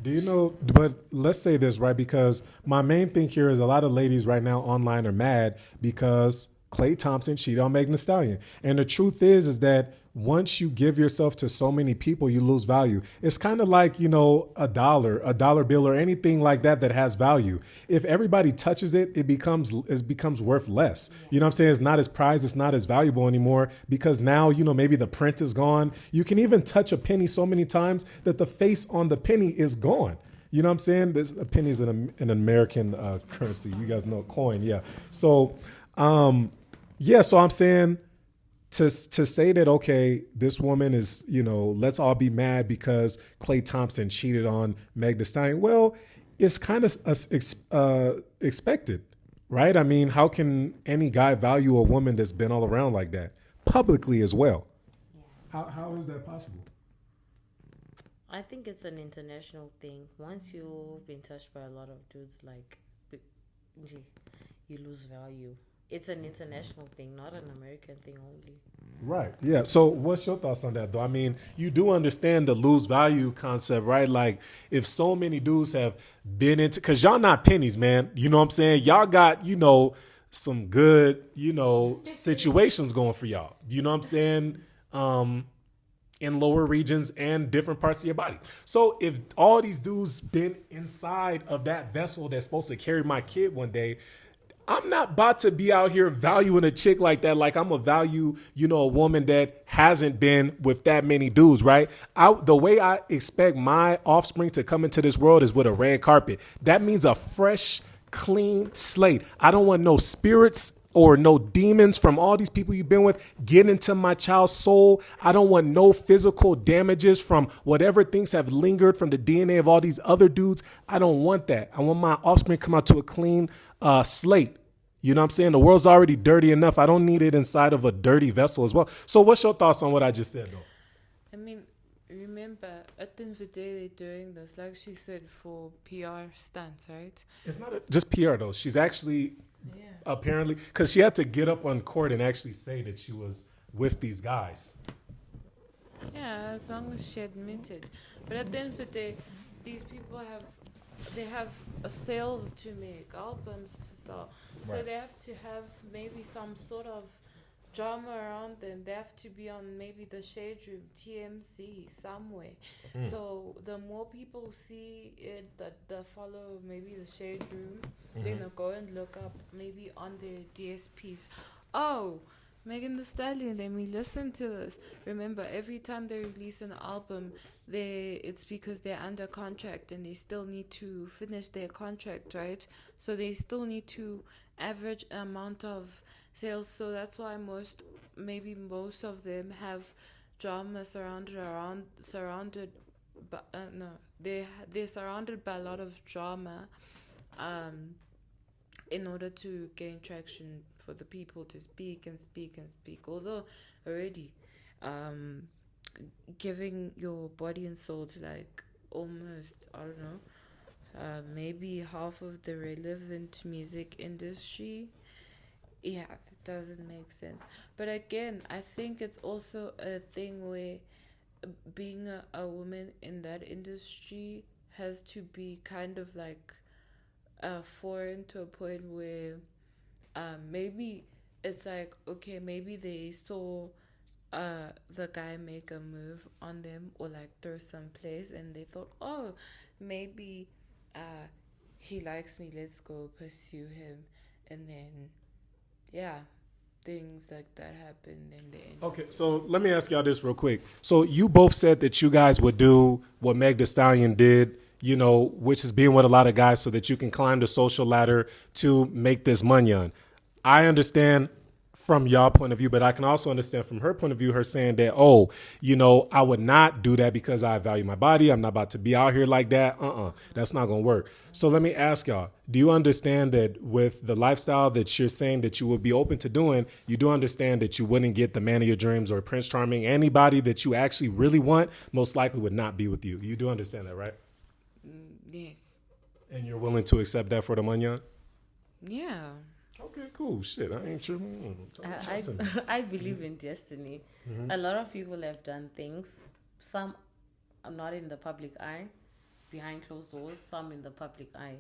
Do you know, but let's say this, right? Because my main thing here is a lot of ladies right now online are mad because Klay Thompson cheated on Meg The Stallion. And the truth is that once you give yourself to so many people, you lose value. It's kind of like, you know, a dollar bill or anything like that has value. If everybody touches it, it becomes worth less. You know what I'm saying? It's not as prized, it's not as valuable anymore because now, you know, maybe the print is gone. You can even touch a penny so many times that the face on the penny is gone. You know what I'm saying? A penny is an American currency. You guys know coin, yeah. So, so I'm saying, to say that, okay, this woman is, you know, let's all be mad because Klay Thompson cheated on Meg The Stallion. Well, it's kind of expected, right? I mean, how can any guy value a woman that's been all around like that publicly as well? How is that possible? I think it's an international thing. Once you've been touched by a lot of dudes, like, you lose value. it's an international thing, not an American thing only. Right. Yeah. So what's your thoughts on that, though? I mean, you do understand the lose value concept, right? Like, if so many dudes have been into, because y'all not pennies, man. You know what I'm saying? Y'all got, some good, situations going for y'all. You know what I'm saying? In lower regions and different parts of your body. So if all these dudes been inside of that vessel that's supposed to carry my kid one day, I'm not about to be out here valuing a chick like that. Like I'm a value, a woman that hasn't been with that many dudes, right? The way I expect my offspring to come into this world is with a red carpet. That means a fresh, clean slate. I don't want no spirits or no demons from all these people you've been with get into my child's soul. I don't want no physical damages from whatever things have lingered from the DNA of all these other dudes. I don't want that. I want my offspring to come out to a clean slate. You know what I'm saying? The world's already dirty enough. I don't need it inside of a dirty vessel as well. So what's your thoughts on what I just said, though? I mean, remember, at the end of the day, they're doing this, like she said, for PR stunts, right? It's not just PR, though. She's actually apparently, because she had to get up on court and actually say that she was with these guys. Yeah, as long as she admitted. But at the end of the day, these people have sales to make, albums to sell. So Right. they have to have maybe some sort of drama around them. They have to be on maybe the Shade Room, TMC, somewhere. So the more people see it, that they follow maybe the Shade Room, they're gonna go and look up maybe on their DSPs. Oh, Megan The Stallion, let me listen to this. Remember, every time they release an album, it's because they're under contract and they still need to finish their contract, right? So they still need to average amount of sales. So that's why most of them have drama they're surrounded by a lot of drama, in order to gain traction for the people to speak and speak and speak. Although already giving your body and soul to like almost, I don't know, maybe half of the relevant music industry, yeah, that doesn't make sense. But again, I think it's also a thing where being a woman in that industry has to be kind of like foreign to a point where maybe it's like, okay, maybe they saw the guy make a move on them or like throw some place and they thought, oh, maybe he likes me, let's go pursue him. And then things like that happen and they end up. Okay, so let me ask y'all this real quick. So you both said that you guys would do what Meg The Stallion did, which is being with a lot of guys so that you can climb the social ladder to make this money on. I understand from y'all point of view, but I can also understand from her point of view, her saying that, I would not do that because I value my body. I'm not about to be out here like that. That's not going to work. So let me ask y'all, do you understand that with the lifestyle that you're saying that you would be open to doing, you do understand that you wouldn't get the man of your dreams or Prince Charming? Anybody that you actually really want most likely would not be with you. You do understand that, right? Yes. And you're willing to accept that for the money? Yeah. Okay, cool. Shit, I ain't sure. I believe in destiny. A lot of people have done things. Some are not in the public eye, behind closed doors. Some in the public eye.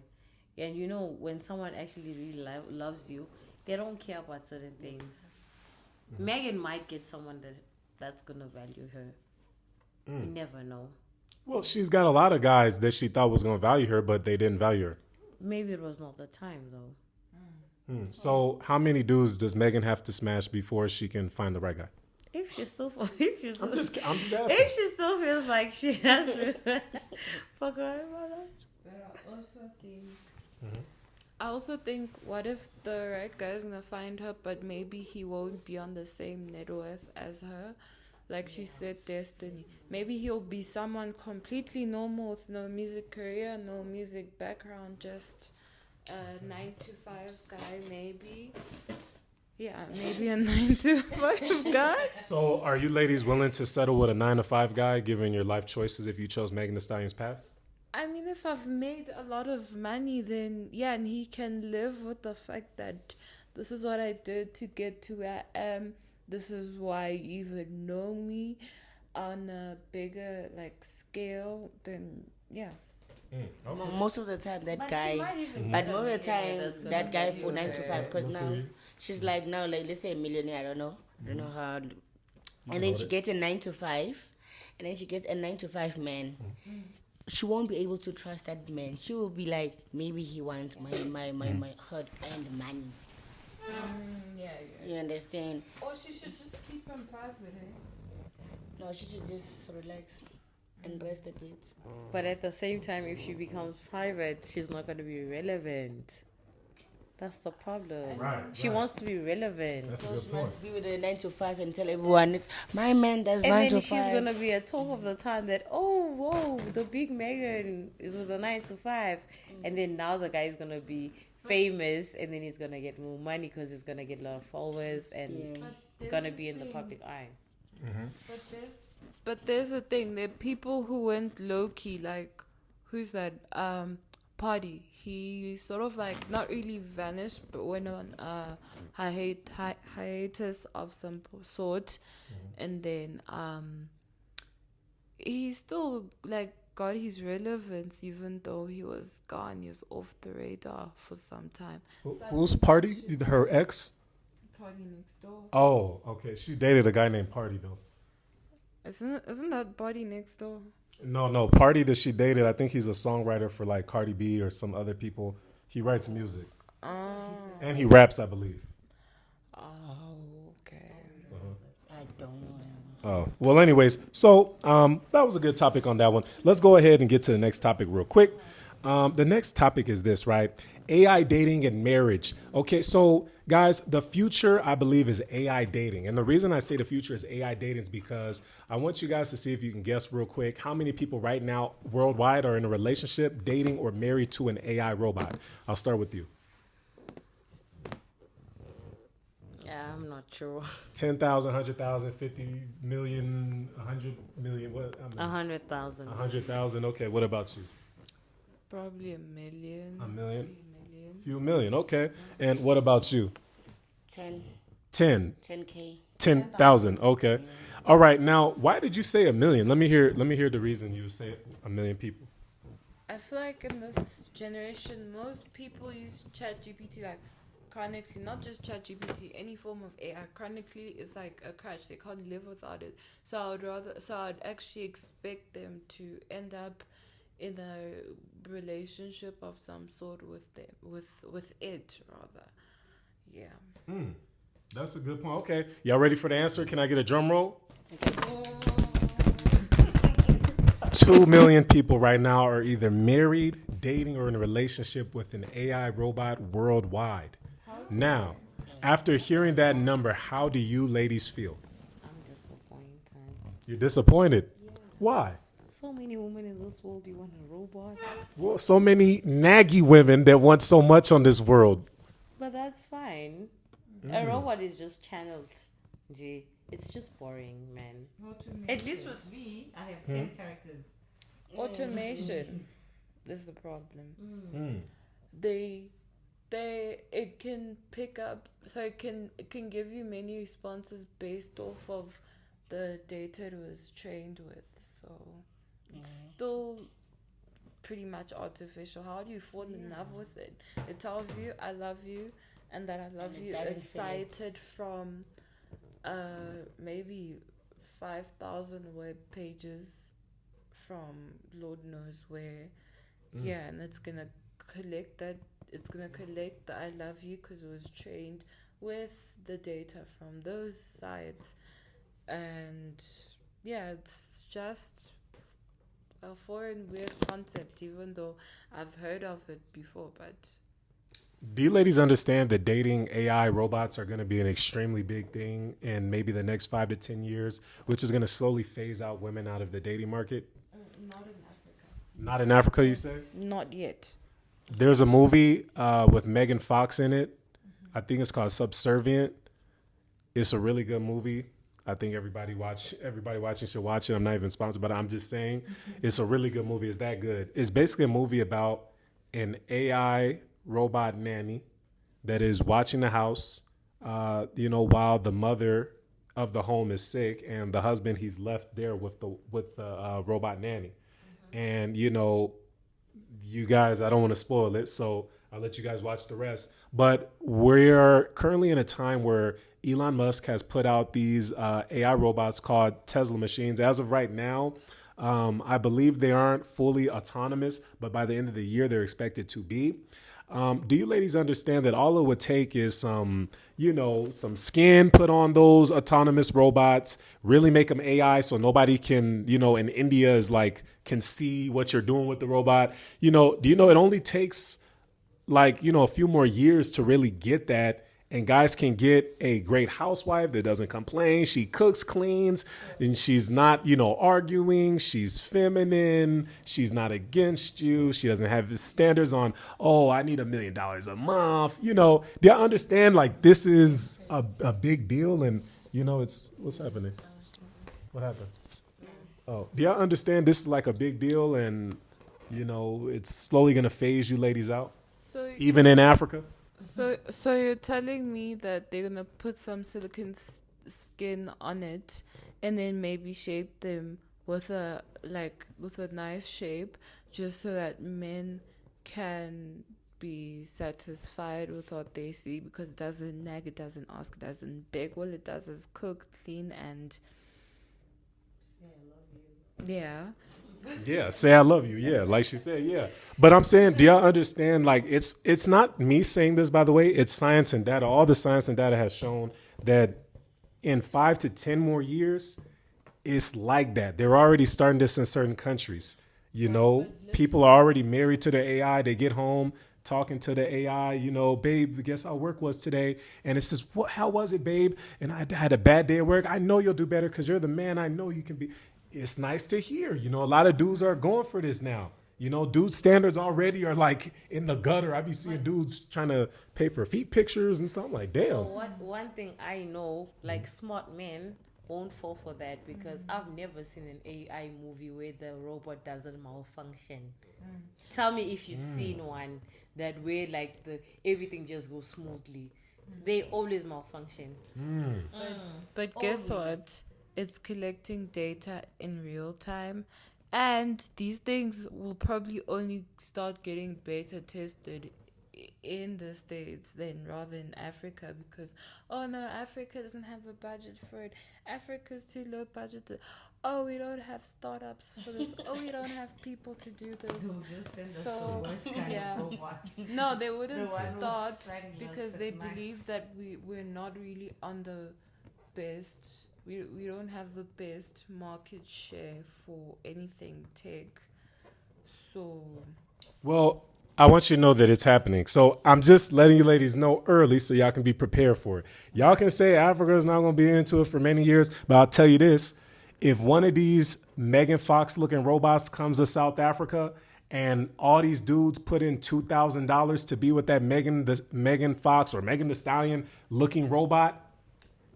And when someone actually really loves you, they don't care about certain things. Megan might get someone that's gonna value her. You never know. Well, she's got a lot of guys that she thought was gonna value her, but they didn't value her. Maybe it was not the time though. So how many dudes does Megan have to smash before she can find the right guy? I'm just asking. If she still feels like she has to fuck her. I also think, what if the right guy is gonna find her, but maybe he won't be on the same net worth as her? Like she said, destiny. Maybe he'll be someone completely normal with no music career, no music background, just a 9-to-5 guy, maybe. Yeah, maybe a 9-to-5 guy. So are you ladies willing to settle with a 9-to-5 guy given your life choices if you chose Megan Thee Stallion's path? I mean, if I've made a lot of money, then yeah, and he can live with the fact that This is what I did to get to where I am. This is why you even know me on a bigger like scale. Then yeah. Most of the time, that But she guy. might even But get a most of the time, millionaire that's gonna that guy give for you 9 to her- 5. Because Let's now see. she's like now like let's say a millionaire. I don't know. I don't know how. And then hold she it. gets a 9 to 5, and then she gets a 9 to 5 man. She won't be able to trust that man. She will be like, maybe he wants my hard-earned money. Yeah. You understand? Or she should just keep him private. No, she should just relax and rest a bit. But at the same time, if she becomes private, she's not going to be relevant. That's the problem. Right, She right. wants to be relevant. That's a So good she point. must be with a 9 to 5 and tell everyone it's my man does And 9 then to she's 5. going to be a talk of the town that, oh, whoa, the big Megan is with a 9 to 5. And then now the guy is going to be famous, and then he's going to get more money because he's going to get a lot of followers and going to be in the public eye. But there's a thing. There are people who went low key. Like, who's that? Party. He sort of like not really vanished, but went on hiatus of some sort, and then he still like got his relevance, even though he was gone. He was off the radar for some time. Whose Party? Her ex? Party next door. Oh, okay. She dated a guy named Party though. Isn't that Party next door? No. Party that she dated, I think he's a songwriter for like Cardi B or some other people. He writes music. And he raps, I believe. Oh, okay. I don't know. Oh, well, anyways, so that was a good topic on that one. Let's go ahead and get to the next topic real quick. The next topic is this, right? AI dating and marriage. Okay, so guys, the future, I believe, is AI dating. And the reason I say the future is AI dating is because I want you guys to see if you can guess real quick how many people right now worldwide are in a relationship, dating, or married to an AI robot. I'll start with you. Yeah, I'm not sure. 10,000, 100,000, 50 million, 100 million, what? 100,000. 100,000. Okay, what about you? Probably a million. A million? 3 million. Few million, okay. And what about you? 10, 10. 10K. 10,000, okay. All right, now, why did you say a million? Let me hear the reason you would say a million people. I feel like in this generation, most people use ChatGPT like chronically, not just ChatGPT, any form of AI. Chronically is like a crutch; they can't live without it. So I'd actually expect them to end up in a relationship of some sort with them, with it rather. Yeah. That's a good point. Okay, y'all ready for the answer? Can I get a drum roll? 2 million people right now are either married, dating, or in a relationship with an AI robot worldwide. Now, after hearing that number, how do you ladies feel? I'm disappointed. You're disappointed. Why? So many women in this world, you want a robot? Well, so many naggy women that want so much on this world. But that's fine. A robot is just channeled. Gee, it's just boring, man. At least with me, I have 10 characters. Automation is the problem. It can pick up, so it can give you many responses based off of the data it was trained with. So it's still pretty much artificial. How do you fall in love with it? It tells you I love you, and that I love you is cited from maybe 5,000 web pages from Lord knows where. Yeah, and it's gonna collect that. It's gonna collect the I love you because it was trained with the data from those sites, and yeah, it's just a foreign weird concept. Even though I've heard of it before, but Do you ladies understand that dating AI robots are going to be an extremely big thing in maybe the next 5 to 10 years, which is going to slowly phase out women out of the dating market? not in Africa. Not in Africa, you say? Not yet. There's a movie with Megan Fox in it. I think it's called Subservient. It's a really good movie. I think everybody watching should watch it. I'm not even sponsored, but I'm just saying it's a really good movie. It's that good. It's basically a movie about an AI robot nanny that is watching the house, while the mother of the home is sick and the husband, he's left there with the robot nanny. And, you guys, I don't want to spoil it, so I'll let you guys watch the rest. But we're currently in a time where Elon Musk has put out these AI robots called Tesla machines. As of right now, I believe they aren't fully autonomous, but by the end of the year, they're expected to be. Do you ladies understand that all it would take is some skin put on those autonomous robots, really make them AI so nobody can, in India is like, can see what you're doing with the robot. Do you know it only takes a few more years to really get that. And guys can get a great housewife that doesn't complain. She cooks, cleans, and she's not, arguing. She's feminine. She's not against you. She doesn't have standards on, I need $1 million a month. Do you understand? Like, this is a big deal. And, what's happening? What happened? Oh, do y'all understand this is like a big deal and, it's slowly going to phase you ladies out? So even in Africa? So you're telling me that they're gonna put some silicon skin on it, and then maybe shape them with a nice shape, just so that men can be satisfied with what they see, because it doesn't nag, it doesn't ask, it doesn't beg. All it does is cook, clean, and yeah. Yeah, say I love you. Yeah, like she said, yeah. But I'm saying, do y'all understand? Like, it's not me saying this, by the way. It's science and data. All the science and data has shown that in 5 to 10 more years, it's like that. They're already starting this in certain countries. People are already married to the AI. They get home talking to the AI, babe, guess how work was today? And it says, how was it, babe? And I had a bad day at work. I know you'll do better because you're the man. I know you can be. It's nice to hear. A lot of dudes are going for this now. Dude standards already are like in the gutter. I be seeing dudes trying to pay for feet pictures and stuff. I'm like, damn. One thing I know, like smart men won't fall for that, because I've never seen an AI movie where the robot doesn't malfunction. Tell me if you've seen one that where like everything just goes smoothly. They always malfunction. But guess what? It's collecting data in real time, and these things will probably only start getting beta tested in the States then rather than Africa, because Africa doesn't have a budget for it. Africa's too low budget. We don't have startups for this. We don't have people to do this. So yeah, no, they wouldn't start because they believe that we're not really on the best. We don't have the best market share for anything tech. So, well, I want you to know that it's happening. So I'm just letting you ladies know early so y'all can be prepared for it. Y'all can say Africa is not going to be into it for many years, but I'll tell you this. If one of these Megan Fox looking robots comes to South Africa and all these dudes put in $2,000 to be with that Megan Fox or Megan The Stallion looking robot,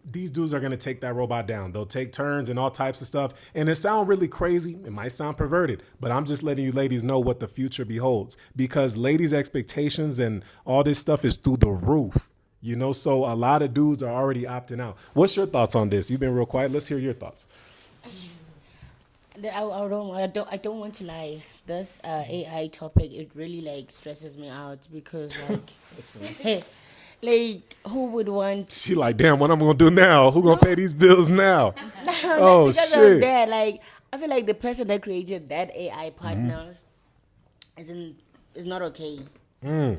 these dudes are going to take that robot down. They'll take turns and all types of stuff. And it sounds really crazy. It might sound perverted, but I'm just letting you ladies know what the future beholds, because ladies' expectations and all this stuff is through the roof, so a lot of dudes are already opting out. What's your thoughts on this? You've been real quiet. Let's hear your thoughts. I don't want to lie. This AI topic, it really stresses me out, because hey, who would want? She like, damn, what I'm gonna do now? Who gonna pay these bills now? Oh shit! Of that, I feel like the person that created that AI partner is not okay.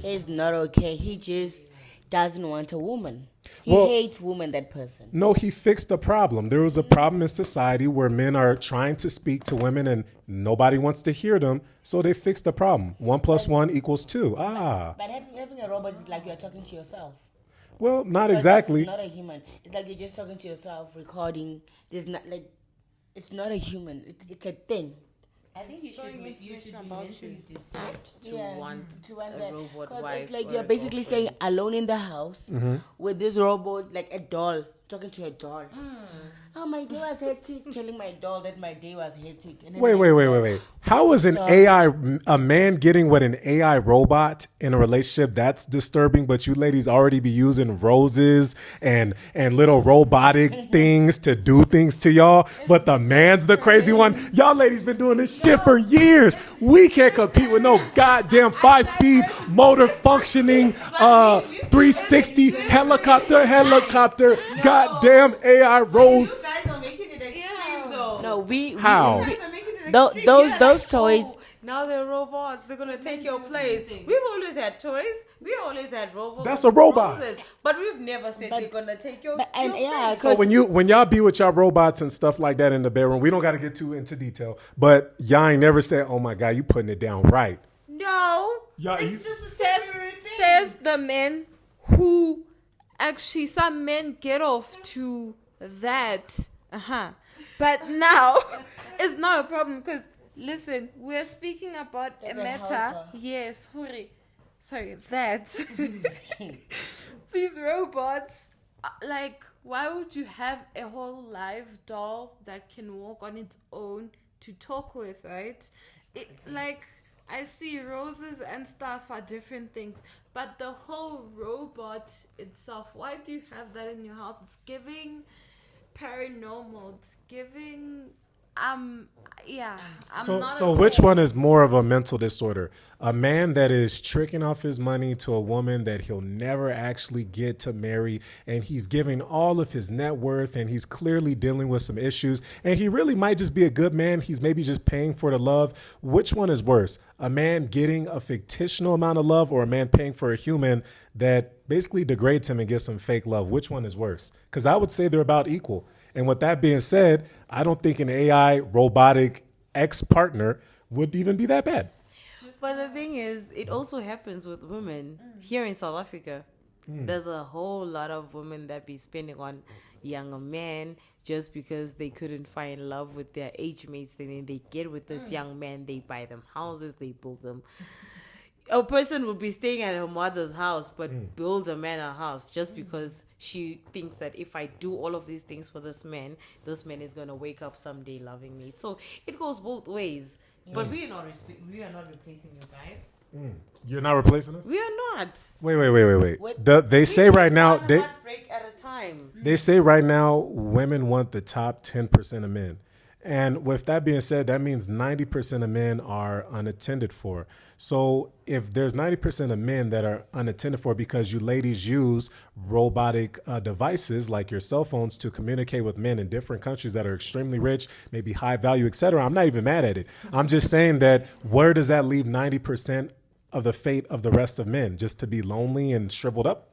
He's not okay. He just doesn't want a woman. He hates women. That person. No, he fixed the problem. There was a problem in society where men are trying to speak to women and nobody wants to hear them. So they fixed the problem. 1 + 1 = 2. But having a robot is like you're talking to yourself. Well, not exactly. It's not a human. It's like you're just talking to yourself, recording. There's not it's not a human. It's a thing. I think you should be mentally disturbed to want that. A robot Because wife. it's like you're basically staying alone in the house with this robot, like a doll, talking to a doll. Oh, my day was hectic. Telling my doll that my day was hectic. And then Wait. How is an a man getting with an AI robot in a relationship? That's disturbing, but you ladies already be using roses and little robotic things to do things to y'all. But the man's the crazy one. Y'all ladies been doing this shit for years. We can't compete with no goddamn 5-speed motor functioning 360 helicopter, goddamn AI rose. You guys are making it extreme though. No, How? You guys are making it extreme. those toys. Now they're robots. They're gonna take your place. We've always had toys. We always had robots. That's a robot. Roses, but we've never said they're gonna take your space. So when y'all be with y'all robots and stuff like that in the bedroom, we don't got to get too into detail, but y'all ain't never said, "Oh my God, you putting it down right." No, Yeah, it's just a Says, separate thing. says the men who actually, some men get off to that. But now it's not a problem because listen, we're speaking about a There's a matter. helper. Yes, hurry. Sorry, that these robots. Like, why would you have a whole live doll that can walk on its own to talk with, right? Like, I see roses and stuff are different things, but the whole robot itself, why do you have that in your house? It's giving paranormal. It's giving yeah. So which one is more of a mental disorder? A man that is tricking off his money to a woman that he'll never actually get to marry, and he's giving all of his net worth, and he's clearly dealing with some issues, and he really might just be a good man. He's maybe just paying for the love. Which one is worse? A man getting a fictional amount of love, or a man paying for a human that basically degrades him and gives some fake love? Which one is worse? Because I would say they're about equal. And with that being said, I don't think an AI robotic ex-partner would even be that bad. But the thing is, it also happens with women here in South Africa. There's a whole lot of women that be spending on younger men just because they couldn't find love with their age mates. And then they get with this young man, they buy them houses, they build them. A person would be staying at her mother's house, but build a man a house just because she thinks that if I do all of these things for this man is going to wake up someday loving me. So it goes both ways. But we are not replacing you guys. You're not replacing us? We are not. Wait. They say right now, One heartbreak at a time. they say right now women want the top 10% of men. And with that being said, that means 90% of men are unattended for. So if there's 90% of men that are unattended for because you ladies use robotic devices like your cell phones to communicate with men in different countries that are extremely rich, maybe high value, etc., I'm not even mad at it. I'm just saying that where does that leave 90% of the fate of the rest of men? Just to be lonely and shriveled up?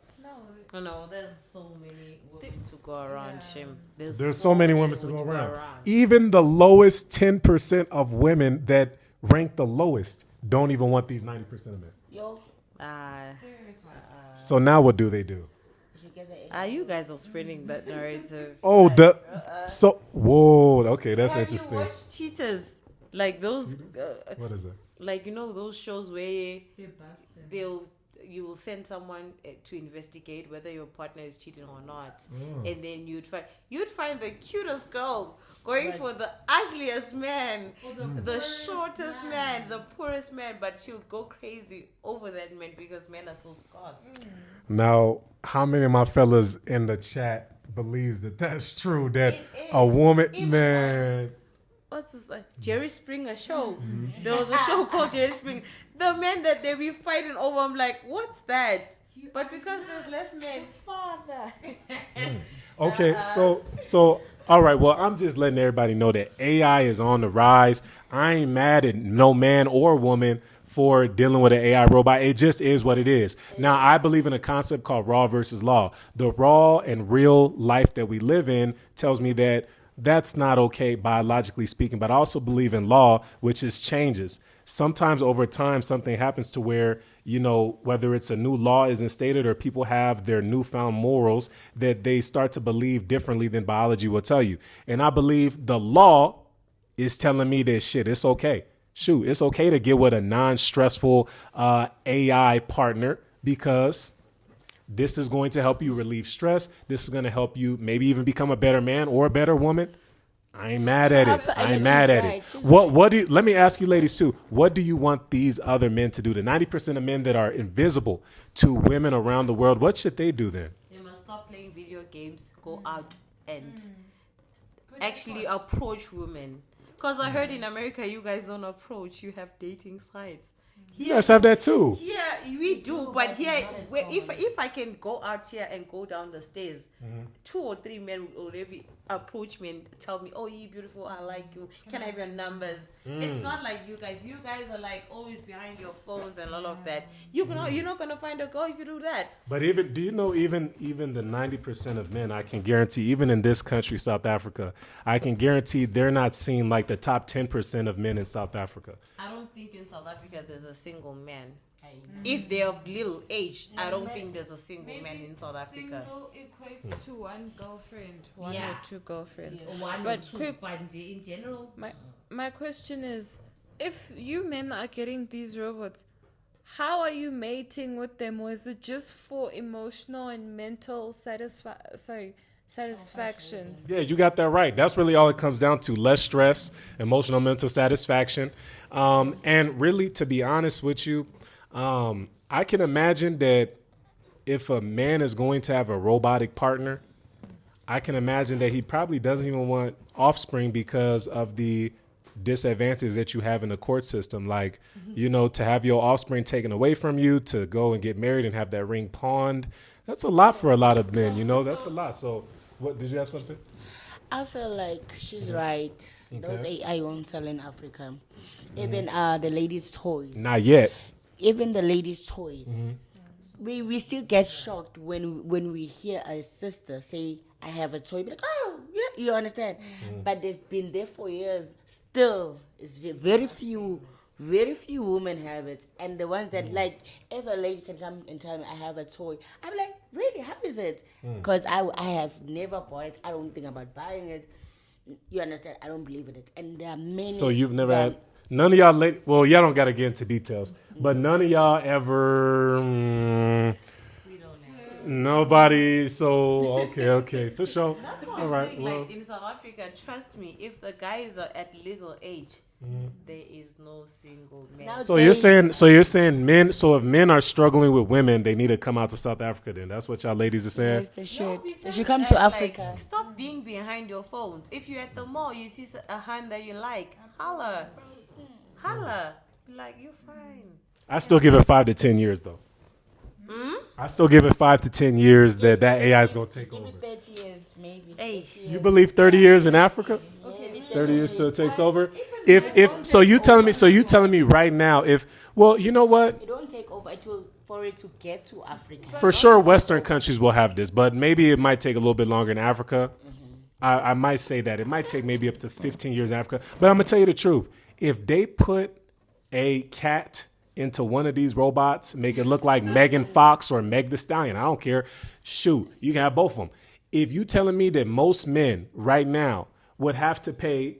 No, there's so many women to go around, Shim. There's so many women to go around. Even the lowest 10% of women that rank the lowest don't even want these 90% of men. Yo, So now what do they do? you should get the You guys are spreading that narrative. Oh, okay, that's Have interesting. you watched Cheaters? Like those, What is it? like, you know, those shows where you will send someone to investigate whether your partner is cheating or not, and then you'd find the cutest girl going for the ugliest man, the shortest man, the poorest man, but she would go crazy over that man because men are so scarce. Now, how many of my fellas in the chat believes that that's true? That a woman, man. What's this like? Jerry Springer show. There was a show called Jerry Springer. The men that they be fighting over, I'm like, what's that? But because there's less men, father. Okay, so all right. Well, I'm just letting everybody know that AI is on the rise. I ain't mad at no man or woman for dealing with an AI robot. It just is what it is. Now, I believe in a concept called raw versus law. The raw and real life that we live in tells me that that's not okay, biologically speaking. But I also believe in law, which is changes. Sometimes over time, something happens to where, you know, whether it's a new law is instated or people have their newfound morals, that they start to believe differently than biology will tell you. And I believe the law is telling me that shit, it's okay. Shoot, it's okay to get with a non-stressful AI partner because this is going to help you relieve stress. This is going to help you maybe even become a better man or a better woman. I ain't mad at it. I ain't mad at it. What do you, let me ask you ladies too. What do you want these other men to do? The 90% of men that are invisible to women around the world, what should they do then? They must stop playing video games, go out and actually approach women. Because I heard in America you guys don't approach, you have dating sites. You guys have that too. Yeah, we do, but here, if I can go out here and go down the stairs, 2 or 3 men will already approach me and tell me, "Oh, you're beautiful. I like you. Can I have your numbers?" It's not like you guys. You guys are like always behind your phones and all of that. You're not gonna find a girl if you do that. But even, do you know, even the 90% of men, I can guarantee, even in this country, South Africa, I can guarantee they're not seeing like the top 10% of men in South Africa. I don't think in South Africa there's a single man. If they're of little age, I don't think there's a single man in South Africa. Single equates to one girlfriend, one Yeah. or two girlfriends. One But or two, quick- but in general, My question is, if you men are getting these robots, how are you mating with them? Or is it just for emotional and mental satisfaction? Yeah, you got that right. That's really all it comes down to. Less stress, emotional, mental satisfaction. And really, to be honest with you, I can imagine that if a man is going to have a robotic partner, I can imagine that he probably doesn't even want offspring because of the disadvantages that you have in the court system. Like, you know, to have your offspring taken away from you, to go and get married and have that ring pawned, that's a lot for a lot of men, you know, that's a lot. So what, did you have something? I feel like she's right. Those Okay. AI won't sell in Africa. Even the ladies' toys. Not yet. Even the ladies' toys. We still get shocked when we hear a sister say, "I have a toy." Be like, "Oh, yeah," you understand? But they've been there for years. Still, it's very few women have it. And the ones that like, if a lady can come and tell me I have a toy, I'm like, really? How is it? Because I have never bought it. I don't think about buying it. You understand? I don't believe in it. And there are many. So you've never had, none of y'all, well, y'all don't got to get into details, but none of y'all ever, we don't know. nobody, so, okay, for sure. That's what All I'm right, saying. well. Like in South Africa, trust me, if the guys are at legal age, there is no single man. Now- So you're saying men, so if men are struggling with women, they need to come out to South Africa then. That's what y'all ladies are saying? Yes, they should. No, They besides should come that, to like, Africa. Stop being behind your phones. If you're at the mall, you see a hand that you like, holla. Be like, you're fine. I still give it 5 to 10 years though. I still give it 5 to 10 years that AI is going to take Give over. it 30 years, maybe. Hey. 30 You years. believe 30 years in Africa? Okay, 30 years till it takes over? If so you telling me right now, if, well, you know what? It won't take over. It will for it to get to Africa. For sure, Western countries will have this, but maybe it might take a little bit longer in Africa. I might say that. It might take maybe up to 15 years in Africa. But I'm going to tell you the truth. If they put a cat into one of these robots, make it look like Megan Fox or Meg The Stallion, I don't care. Shoot, you can have both of them. If you telling me that most men right now would have to pay,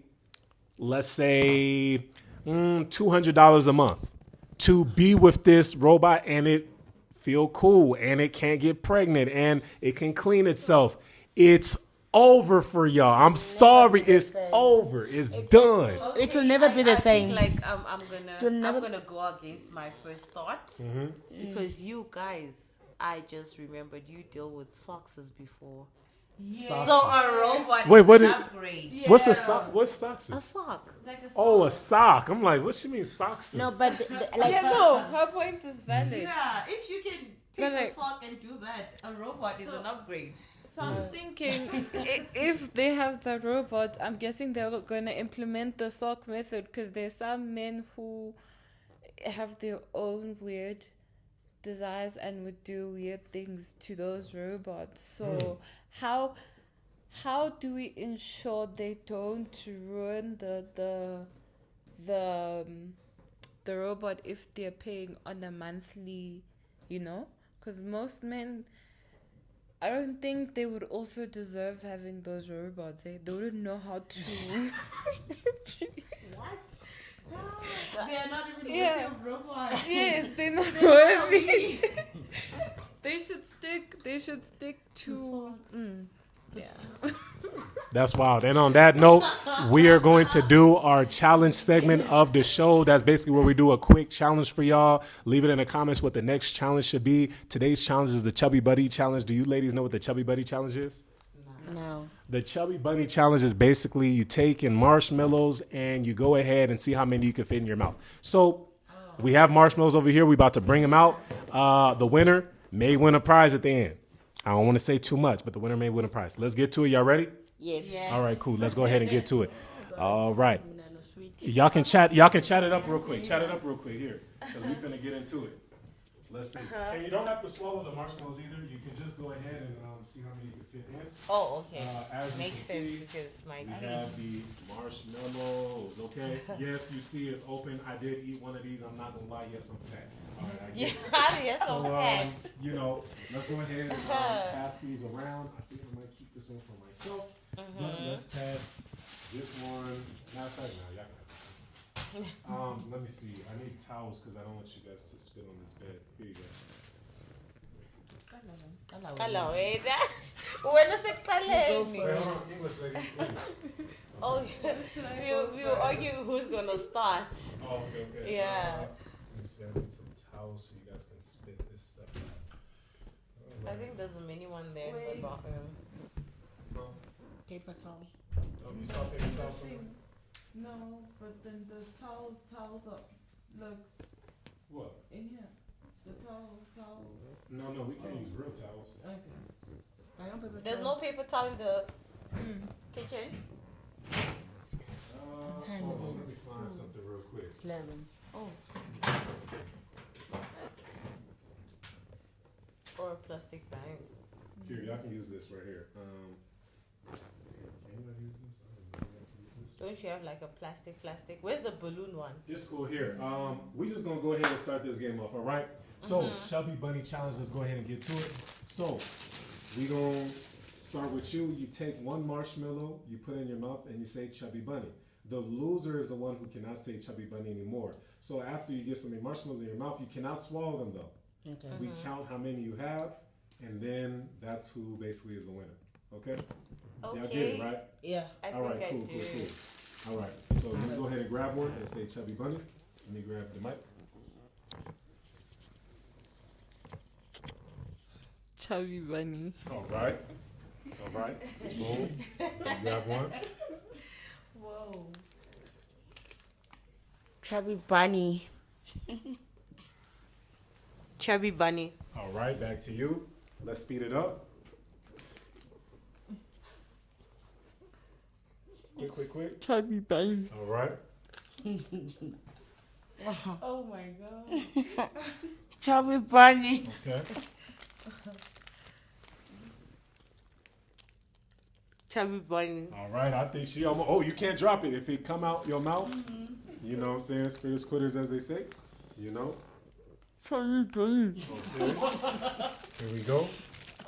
let's say, $200 a month to be with this robot and it feel cool and it can't get pregnant and it can clean itself, it's over for y'all. I'm sorry, it's over. It's done. It will never be the I same. think like will I'm never- gonna go against my first thought because you guys, I just remembered you deal with socks before. Yeah. So a robot Wait, is what an did- upgrade. What's a sock? What socks? A sock. Oh, a sock. I'm like, what she mean socks? No, but like So her point is valid. Yeah, if you can But take like- a sock and do that, a robot is an upgrade. So I'm thinking, if they have the robot, I'm guessing they're going to implement the sock method because there's some men who have their own weird desires and would do weird things to those robots. So how do we ensure they don't ruin the robot if they're paying on a monthly, you know? Because most men, I don't think they would also deserve having those robots. Eh? They wouldn't know how to. They are not even Yeah. worthy of robots. Yes, they're not worthy. They should stick to. Yeah. That's wild. And on that note, we are going to do our challenge segment of the show. That's basically where we do a quick challenge for y'all. Leave it in the comments what the next challenge should be. Today's challenge is the Chubby Buddy Challenge. Do you ladies know what the Chubby Buddy Challenge is? No. The Chubby Bunny Challenge is basically you take in marshmallows and you go ahead and see how many you can fit in your mouth. So we have marshmallows over here. We're about to bring them out. The winner may win a prize at the end. I don't want to say too much, but the winner may win a prize. Let's get to it. Y'all ready? Yes. All right, cool. Let's go ahead and get to it. All right. Y'all can chat it up real quick. Chat it up real quick here, because we finna get into it. Let's see. And you don't have to swallow the marshmallows either. You can just go ahead and see how many you can fit in. Oh, okay. As Makes you sense can see, because my we have the marshmallows. Okay. Yes, you see it's open. I did eat one of these. I'm not gonna lie. Yes, I'm fat. All right, I get it. Yes, So, okay. you know, let's go ahead and pass these around. I think I might keep this one for myself. But let's pass this one. Matter of fact, no, y'all can have this. Let me see. I need towels because I don't want you guys to spit on this bed. Here you go. Hello, Ada. Bueno, se Wait, hold calen. on. English lady. Oh, we'll argue who's gonna start. Oh, okay. Yeah. Let me see. I need some towels so you guys can spit this stuff out. All I right. think there's a mini one there in the Wait. bathroom. Paper towel. Oh, you saw paper towels somewhere? No, but then the towels are. Look What? in here. The towels. No, we can't use real towels. Okay. There's no paper towel in the kitchen. time Hold is on, it? let me find something real quick. 11. Or a plastic bag. Here, y'all can use this right here. Can anybody use this? I don't know if y'all can use this. Don't you have like a plastic? Where's the balloon one? It's cool here. We just gonna go ahead and start this game off, all right? So, Chubby Bunny Challenge, let's go ahead and get to it. So, we gonna start with you. You take one marshmallow, you put it in your mouth, and you say Chubby Bunny. The loser is the one who cannot say Chubby Bunny anymore. So after you get some marshmallows in your mouth, you cannot swallow them though. Okay. We count how many you have, and then that's who basically is the winner. Okay? Okay. Y'all get it, right? Yeah. I All right, think cool, I do. cool. All right, so let me go ahead and grab one and say Chubby Bunny. Let me grab the mic. Chubby bunny. All right. Boom. You grab one. Whoa. Chubby bunny. Chubby bunny. All right, back to you. Let's speed it up. Quick. Chubby bunny. All right. Oh my god. Chubby bunny. Okay. Chubby bunny. All right. I think she almost. Oh, you can't drop it if it come out your mouth. You know what I'm saying? Spitters quitters, as they say. You know. Chubby bunny. Okay. Here we go.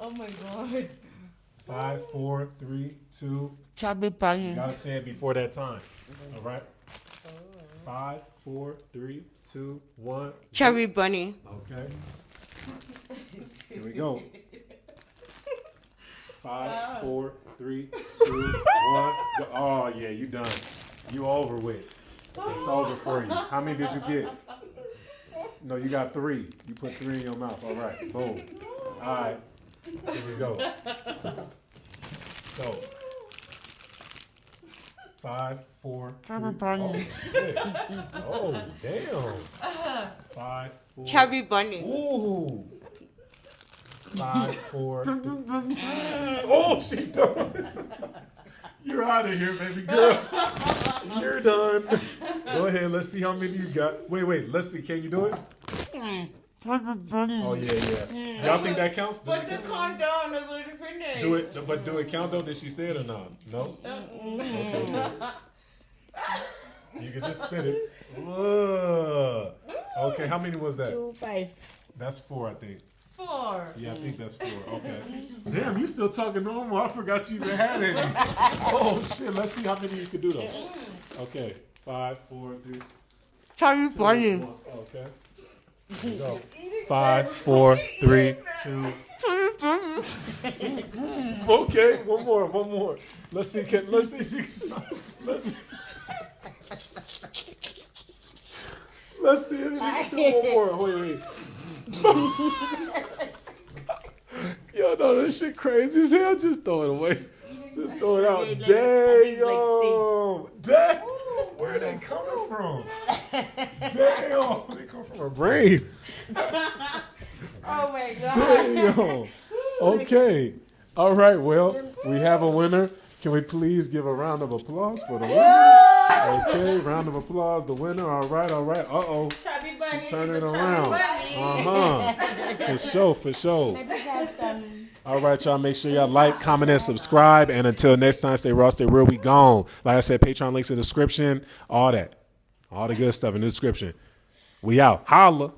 Oh my god. 5, 4, 3, 2. Chubby You bunny. gotta say it before that time. All right. 5, 4, 3, 2, 1. Chubby bunny. Okay. Here we go. 5, 4, 3, 2, 1. Go. Oh yeah, you done. You over with. It's over for you. How many did you get? No, you got 3. You put 3 in your mouth. All right. Boom. All right. Here we go. So 5, 4, 3. Oh shit. Oh damn. 5, 4. Chubby bunny. Ooh. 5, 4. 3. Oh, she done. You're out of here, baby girl. You're done. Go ahead. Let's see how many you got. Wait. Let's see. Can you do it? Oh yeah. Y'all think that counts? Does Put it the count? corn down as we finish. Do it, but do it count though? Did she say it or not? No. Okay. You can just spit it. Ugh. Okay, how many was that? 2, 5. That's 4, I think. 4. Yeah, I think that's 4. Okay. Damn, you still talking normal. I forgot you even had any. Oh shit. Let's see how many you can do though. Okay. 5, 4, 3, Chubby 2, bunny. 1. Okay. Here we go. 5, 4, 3, 2. Okay, one more. Let's see. Let's see if she can do one more. Wait. Yo, no, this shit crazy as hell. Just throw it away. Just throw it out. Damn. Where are they coming from? Damn. They come from her brain. Oh my God. Damn. Okay. All right. Well, we have a winner. Can we please give a round of applause for the winner? Okay, round of applause. The winner. All right. Uh-oh. Chubby bunny. She turning it around. For sure. Maybe have some. All right, y'all. Make sure y'all like, comment, and subscribe. And until next time, stay raw, stay real. We gone. Like I said, Patreon links in the description. All that. All the good stuff in the description. We out. Holla.